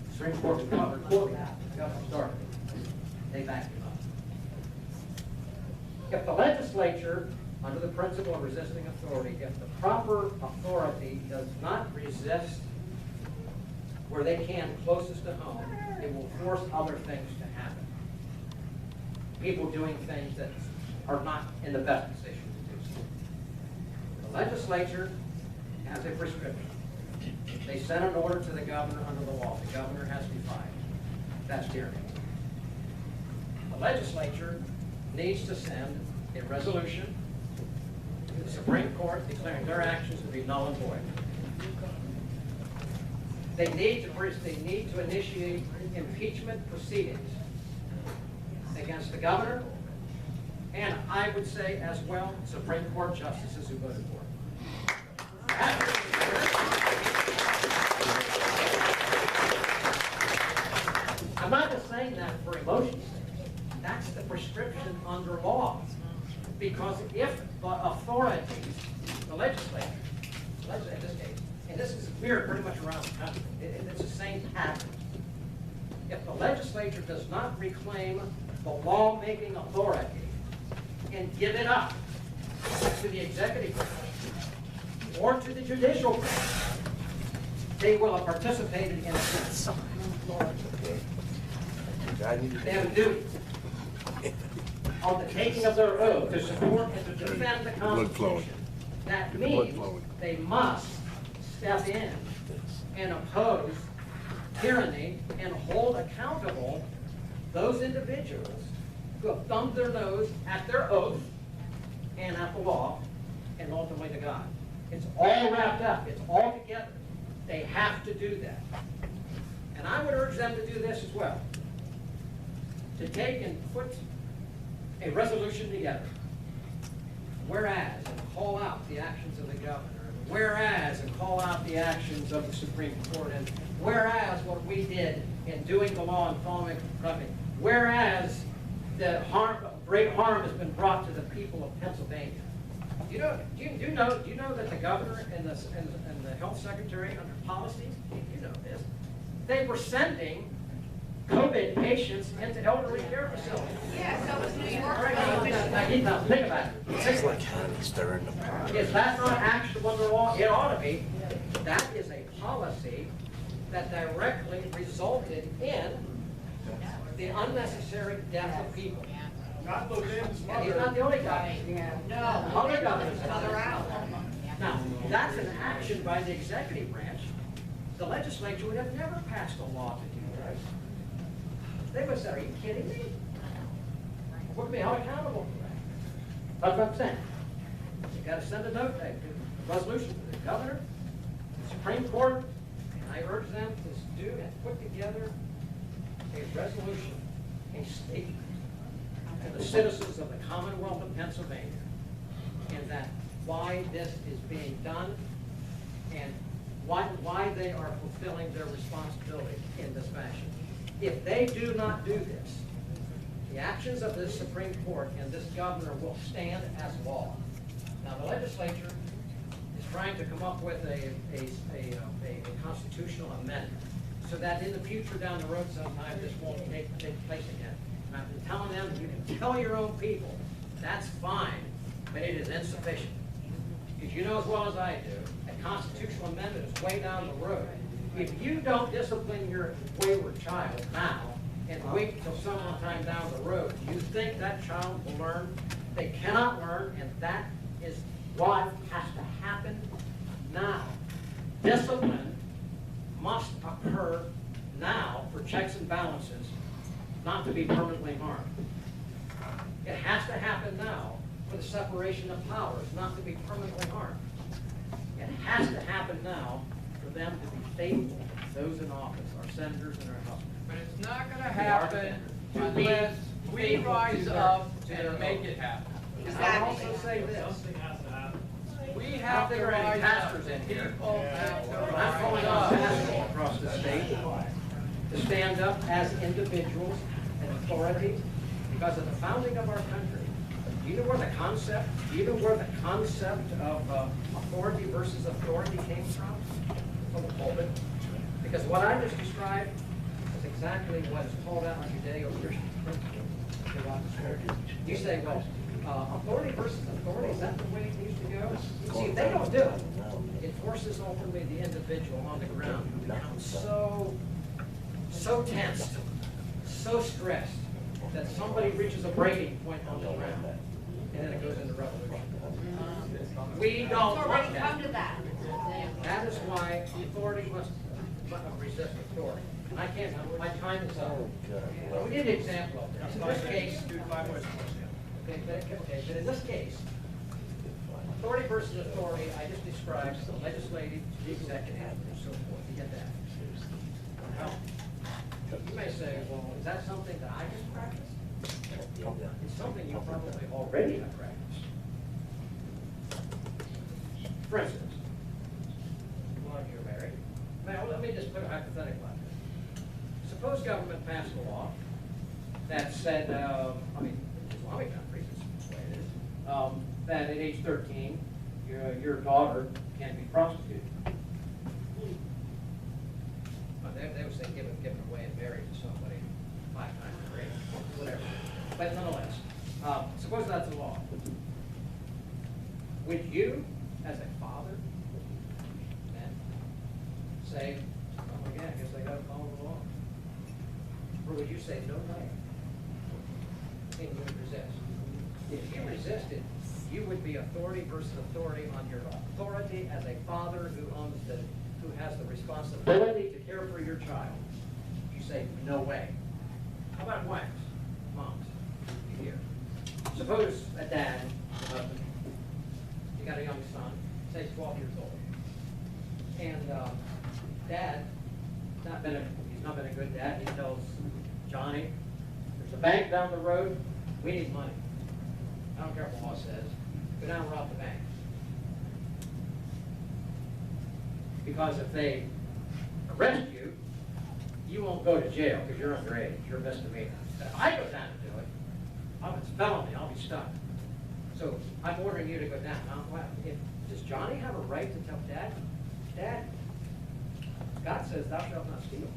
The Supreme Court and government quoting the government started. They backed him up. If the legislature, under the principle of resisting authority, if the proper authority does not resist where they can closest to home, it will force other things to happen. People doing things that are not in the best position to do so. The legislature has a prescription. They send an order to the governor under the law. The governor has to be fired. That's tyranny. The legislature needs to send a resolution to the Supreme Court declaring their actions to be null and void. They need to initiate impeachment proceedings against the governor, and I would say as well, Supreme Court justices who voted for it. I'm not just saying that for emotion's sake. That's the prescription under law. Because if the authorities, the legislature, in this case, and this is mirrored pretty much around the country, it's the same pattern. If the legislature does not reclaim the lawmaking authority and give it up to the executive branch or to the judicial branch, they will have participated in a They have a duty on the taking of their oath to support and to defend the Constitution. That means they must step in and oppose tyranny and hold accountable those individuals who have thumbed their nose at their oath and at the law and ultimately to God. It's all wrapped up. It's all together. They have to do that. And I would urge them to do this as well. To take and put a resolution together. Whereas, and call out the actions of the governor. Whereas, and call out the actions of the Supreme Court. And whereas what we did in doing the law and following it. Whereas the great harm has been brought to the people of Pennsylvania. Do you know that the governor and the health secretary under policies, you know this, they were sending COVID patients into elderly care facilities. Yeah, so was New York. Now, think about it. It's like honey stirring the pot. Is that not actionable under law? It ought to be. That is a policy that directly resulted in the unnecessary death of people. Not Loren's And he's mother. not the only guy. No. Other governors. Mother out. Now, that's an action by the executive branch. The legislature would have never passed a law to do that. They would say, are you kidding me? We're going to be held accountable for that. That's what I'm saying. You got to send a note, a resolution to the governor, the Supreme Court, and I urge them to do and put together a resolution, a statement to the citizens of the Commonwealth of Pennsylvania, and that why this is being done and why they are fulfilling their responsibility in this fashion. If they do not do this, the actions of this Supreme Court and this governor will stand as law. Now, the legislature is trying to come up with a constitutional amendment so that in the future down the road sometime this won't take place again. And I've been telling them, you can tell your own people, that's fine, but it is insufficient. Because you know as well as I do, a constitutional amendment is way down the road. If you don't discipline your wayward child now and wait till some time down the road, do you think that child will learn? They cannot learn, and that is what has to happen now. Discipline must occur now for checks and balances not to be permanently harmed. It has to happen now for the separation of powers not to be permanently harmed. It has to happen now for them to be faithful to those in office, our senators and our husbands. But it's not gonna happen unless we rise up and make it happen. I'll also say this. We have to There are any rise pastors up. in here. People have to I'm calling on rise up. pastors across the state to stand up as individuals and authority because of the founding of our country. Do you know where the concept of authority versus authority came from? From the pulpit. Because what I just described is exactly what is called out on Judeo-Christian principle throughout the scripture. You say, well, authority versus authority, is that the way it needs to go? See, if they don't do it, it forces ultimately the individual on the ground to become so tensed, so stressed, that somebody reaches a breaking point on the ground, and then it goes into revolution. We don't want that. That is why authority must resist authority. And I can't, my time is up. We need an example of this. In this case, but in this case, authority versus authority, I just described the legislative, the executive, and so forth. You get that? Now, you may say, well, is that something that I can practice? It's something you probably already have practiced. For instance, one of you are married. Now, let me just put a hypothetical out there. Suppose government passed a law that said, Islamic countries, is the way it is, that at age 13, your daughter can be prostituted. Well, they would say give it away and marry to somebody 5 times her age, whatever. But nonetheless, suppose that's a law. Would you, as a father, then say, oh my God, I guess I got to follow the law? Or would you say, no way? And you would resist. If you resisted, you would be authority versus authority on your authority as a father who has the responsibility to care for your child. You say, no way. How about wives, moms? You hear. Suppose a dad, a husband, you got a young son, say he's 12 years old. And dad, he's not been a good dad. He tells Johnny, there's a bank down the road, we need money. I don't care what the law says. Go down and rob the bank. Because if they arrest you, you won't go to jail because you're underage. You're a misdemeanor. If I go down and do it, it's a felony. I'll be stuck. So I'm ordering you to go down. Now, does Johnny have a right to tell Dad, Dad, God says thou shalt not steal?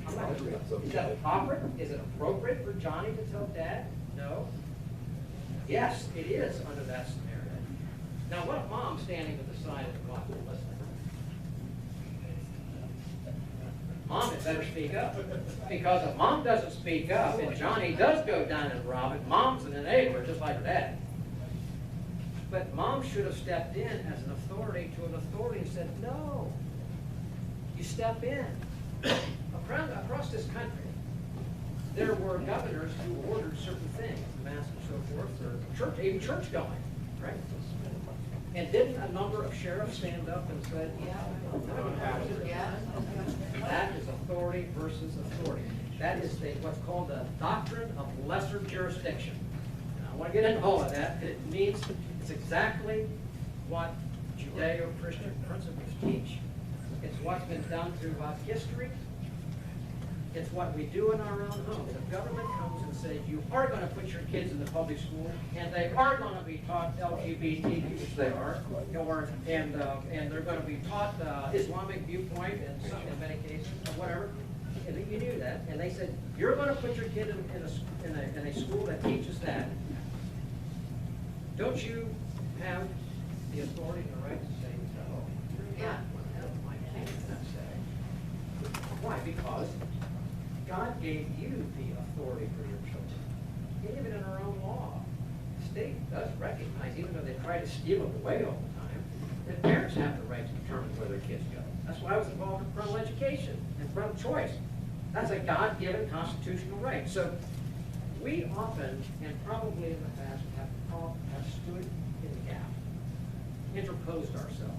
Is that proper? Is it appropriate for Johnny to tell Dad? No. Yes, it is under that scenario. Now, what if Mom's standing to the side of the block and listening? Mom had better speak up. Because if Mom doesn't speak up and Johnny does go down and rob it, Mom's an enabler just like her dad. But Mom should have stepped in as an authority to an authority and said, no. You step in. Across this country, there were governors who ordered certain things, mass and so forth, or church, even church going, right? And didn't a number of sheriffs stand up and said, yeah, that is authority versus authority. That is what's called the doctrine of lesser jurisdiction. And I want to get into all of that. It means it's exactly what Judeo-Christian principles teach. It's what's been done throughout history. It's what we do in our own homes. The government comes and says, you are going to put your kids in the public school, and they are going to be taught LGBT, which they are, and they're going to be taught Islamic viewpoint in many cases, or whatever. And you knew that. And they said, you're going to put your kid in a school that teaches that. Don't you have the authority and the right to say no? Yeah. Why? Because God gave you the authority for your children. He gave it in our own law. The state does recognize, even though they try to steal it away all the time, that parents have kids go. That's why I was involved in parental education and parental choice. That's a God-given constitutional right. So we often, and probably in the past, have stood in the gap, interposed ourselves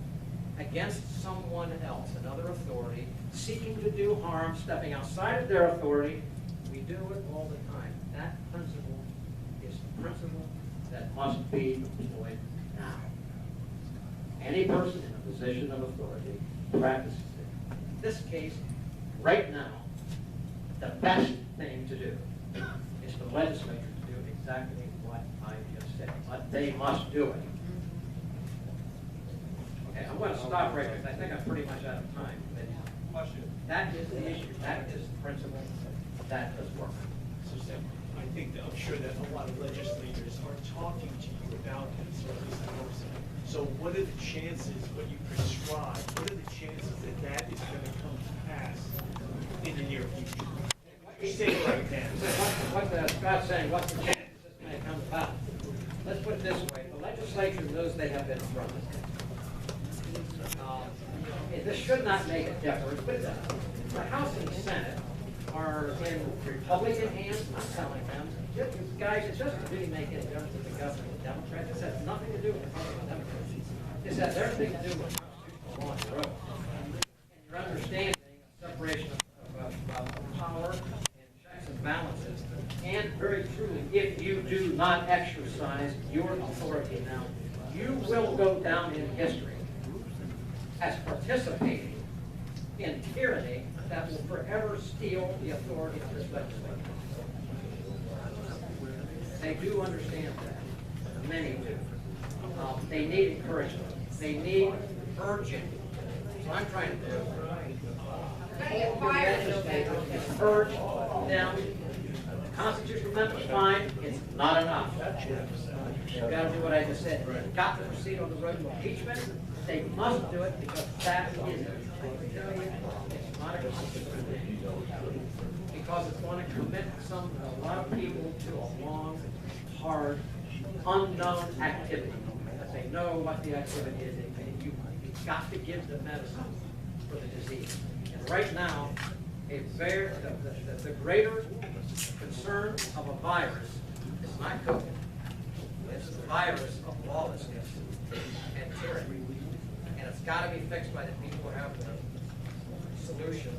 against someone else, another authority, seeking to do harm, stepping outside of their authority. We do it all the time. That principle is the principle that must be employed now. Any person in a position of authority practices it. In this case, right now, the best thing to do is for the legislature to do exactly what I just said. But they must do it. Okay, I'm going to stop right here, because I think I'm pretty much out of time. But that is the issue. That is the principle. That does work. So Sam, I think that I'm sure that a lot of legislators are talking to you about this, or at least I hope so. So what are the chances, what you prescribe, what are the chances that that is going to come to pass in the near future? You say it right now. What Scott's saying, what's the chances this may come about? Let's put it this way. The legislature knows they have been affronted. This should not make a difference, but the House and the Senate are in Republican hands. I'm telling them, guys, it doesn't really make any difference if the government is Democrat. This has nothing to do with Republican Democrats. This has everything to do with constitutional law and the road. And your understanding of separation of power and checks and balances. And very truly, if you do not exercise your authority now, you will go down in history as participating in tyranny that will forever steal the authority of this legislature. They do understand that. Many do. They need encouragement. They need urging. So I'm trying to do urge them. The constitutional amendment is fine. It's not enough. They've got to do what I just said. They've got to proceed on the road to impeachment. They must do it because that is, it's not a constitutional thing. Because it's going to commit a lot of people to a long, hard, unknown activity. That they know what the activity is. You've got to give the medicine for the disease. And right now, the greater concern of a virus is not COVID. It's the virus of lawlessness and tyranny. And it's got to be fixed by the people who have the solution.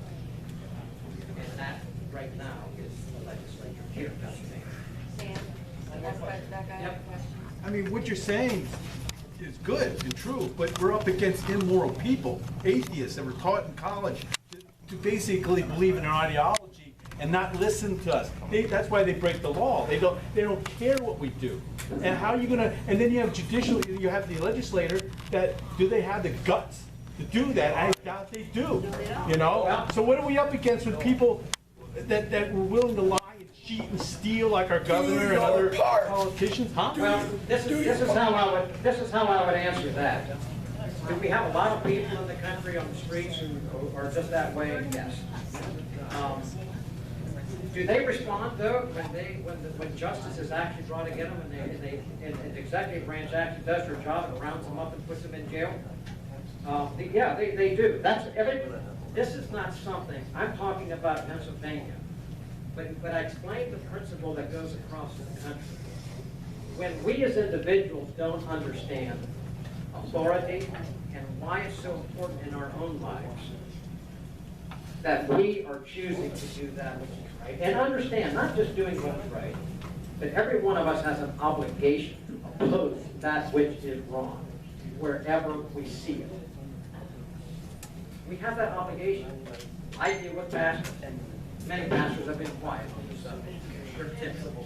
And that, right now, is the legislature here in Pennsylvania. Sam, that guy have a question? I mean, what you're saying is good and true, but we're up against immoral people, atheists that were taught in college to basically believe in an ideology and not listen to us. That's why they break the law. They don't care what we do. And how are you gonna? And then you have you have the legislator that do they have the guts to do that? I doubt they do. You know. So what are we up against with people that were willing to lie and cheat and steal like our governor and other politicians? Huh? Well, this is how I would answer that. Do we have a lot of people in the country on the streets who are just that way? Yes. Do they respond though when justice is actually brought against them and the executive branch actually does their job and rounds them up and puts them in jail? Yeah, they do. This is not something I'm talking about Pennsylvania, but I explained the principle that goes across the country. When we as individuals don't understand authority and why it's so important in our own lives that we are choosing to do that which is right. And understand, not just doing what's right, but every one of us has an obligation to oppose that which is wrong, wherever we see it. We have that obligation. I deal with pastors, and many pastors have been quiet on this subject. They're typical.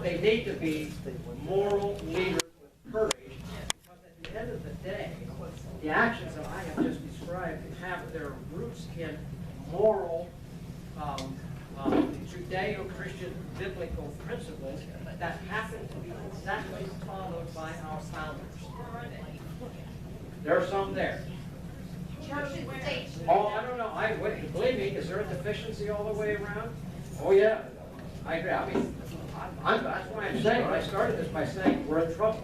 They need to be moral leaders with courage, because at the end of the day, the actions that I have just described have their roots in moral, Judeo-Christian biblical principles that happen to be exactly followed by our founders. There are some there. Oh, I don't know. Believe me, is there a deficiency all the way around? Oh yeah, I agree. I mean, that's why I'm saying, I started this by saying we're in trouble.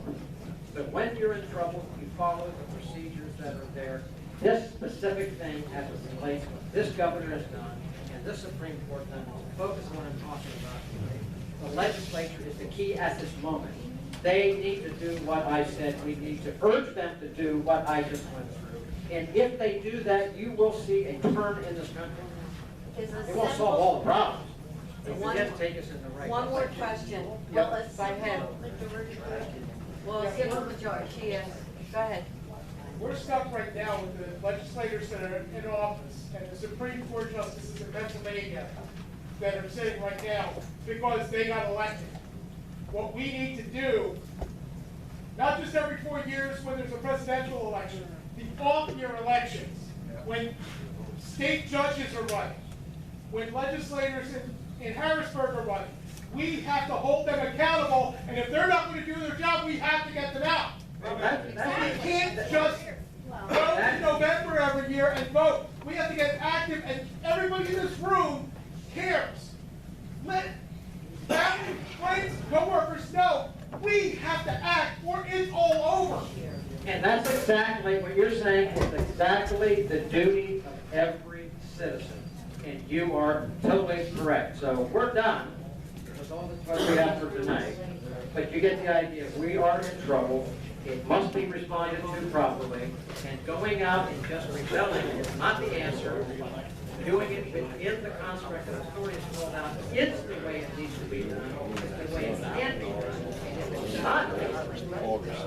But when you're in trouble, you follow the procedures that are there, this specific thing as it relates to what this governor has done and this Supreme Court done, focus on what I'm talking about. The legislature is the key at this moment. They need to do what I said. We need to urge them to do what I just went through. And if they do that, you will see a turn in this country. It won't solve all the problems. It will just take us in the right direction. One more question. Yep. Let's go ahead. Well, let's give her majority. She is. Go ahead. We're stuck right now with the legislators that are in office and the Supreme Court justices in Pennsylvania that are sitting right now because they got elected. What we need to do, not just every 4 years when there's a presidential election, the off-year elections, when state judges are running, when legislators in Harrisburg are running, we have to hold them accountable, and if they're not going to do their job, we have to get them out. So we can't just go in November every year and vote. We have to get active, and everybody in this room cares. Let family, friends, co-workers know we have to act or it's all over. And that's exactly what you're saying is exactly the duty of every citizen. And you are totally correct. So we're done with all the talk we have for tonight. But you get the idea. We are in trouble. It must be responded to properly. And going out and just rebelling is not the answer. Doing it within the construct of authority is called out. It's the way it needs to be done. It's the way it can be done. And if it's not done,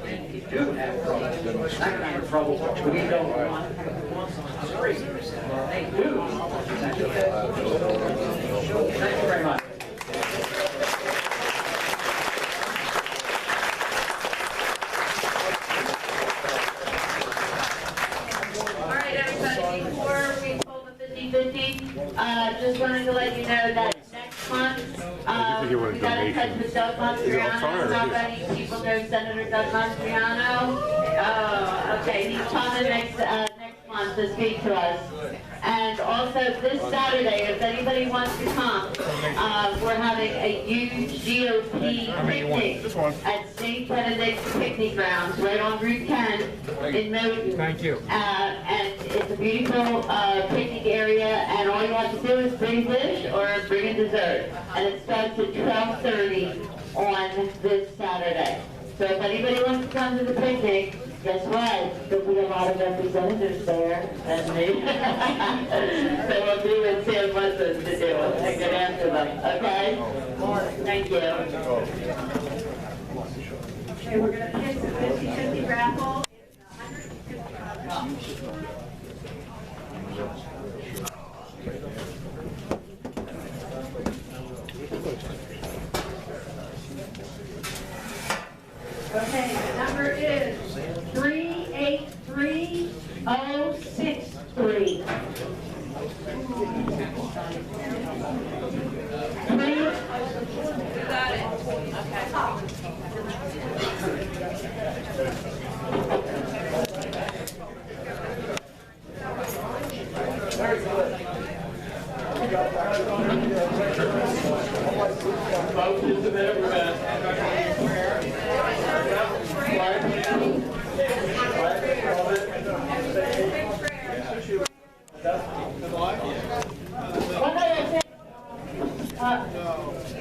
and you do have trouble, that kind of trouble we don't want the ones on the street. They do. Thank you very much. Just wanted to let you know that next month, we got in touch with Doug Montriano already. People know Senator Doug Montriano. Oh, okay, he's coming next month to speak to us. And also this Saturday, if anybody wants to come, we're having a huge GOP picnic at St. Benedict's Picnic Grounds, right on Route 10 in Milton. Thank you. And it's a beautiful picnic area, and all you have to do is bring a dish or bring a dessert. And it starts at 12:30 on this Saturday. So if anybody wants to come to the picnic, guess what? There'll be a lot of representatives there, and me. So we'll do what Sam wants us to do, and get after them, okay? Thank you. Okay, we're going to hit the 50-50 raffle. It's $155. Okay, the number is 383063. You got it. Motion to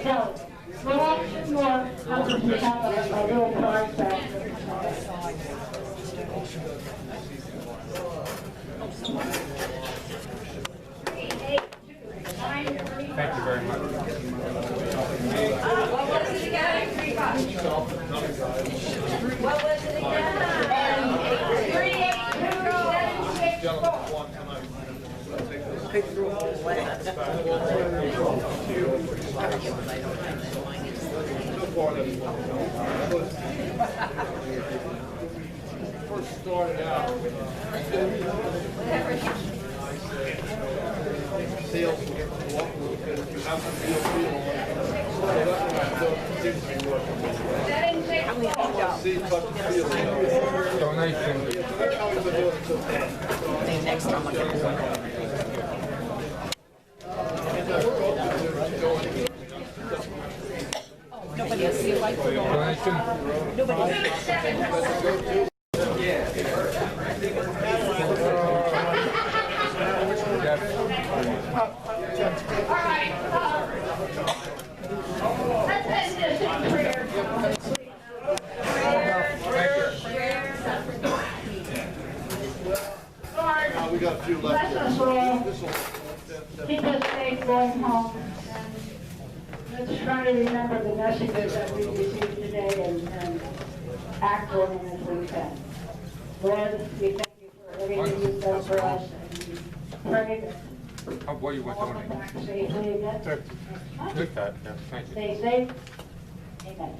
No, we'll have two more numbers to have a little prize back. Thank you very much. What was it again? What was it again? 382-764. First started out sales will get to walk a little bit if you have to feel so that's what I thought seems to be working. See, touch, and feel. Donation. Next time I nobody has seen like Donation. nobody. Let's end this in prayer. Lord, We got a few left. bless us all. Keep us safe going home. And let's try to remember the messages that we received today and act on them as we can. Lord, we thank you for everything you've done for us, and we pray that What do you want all come back safely again. Good, Pat. Yeah, thank you. Stay safe. Amen.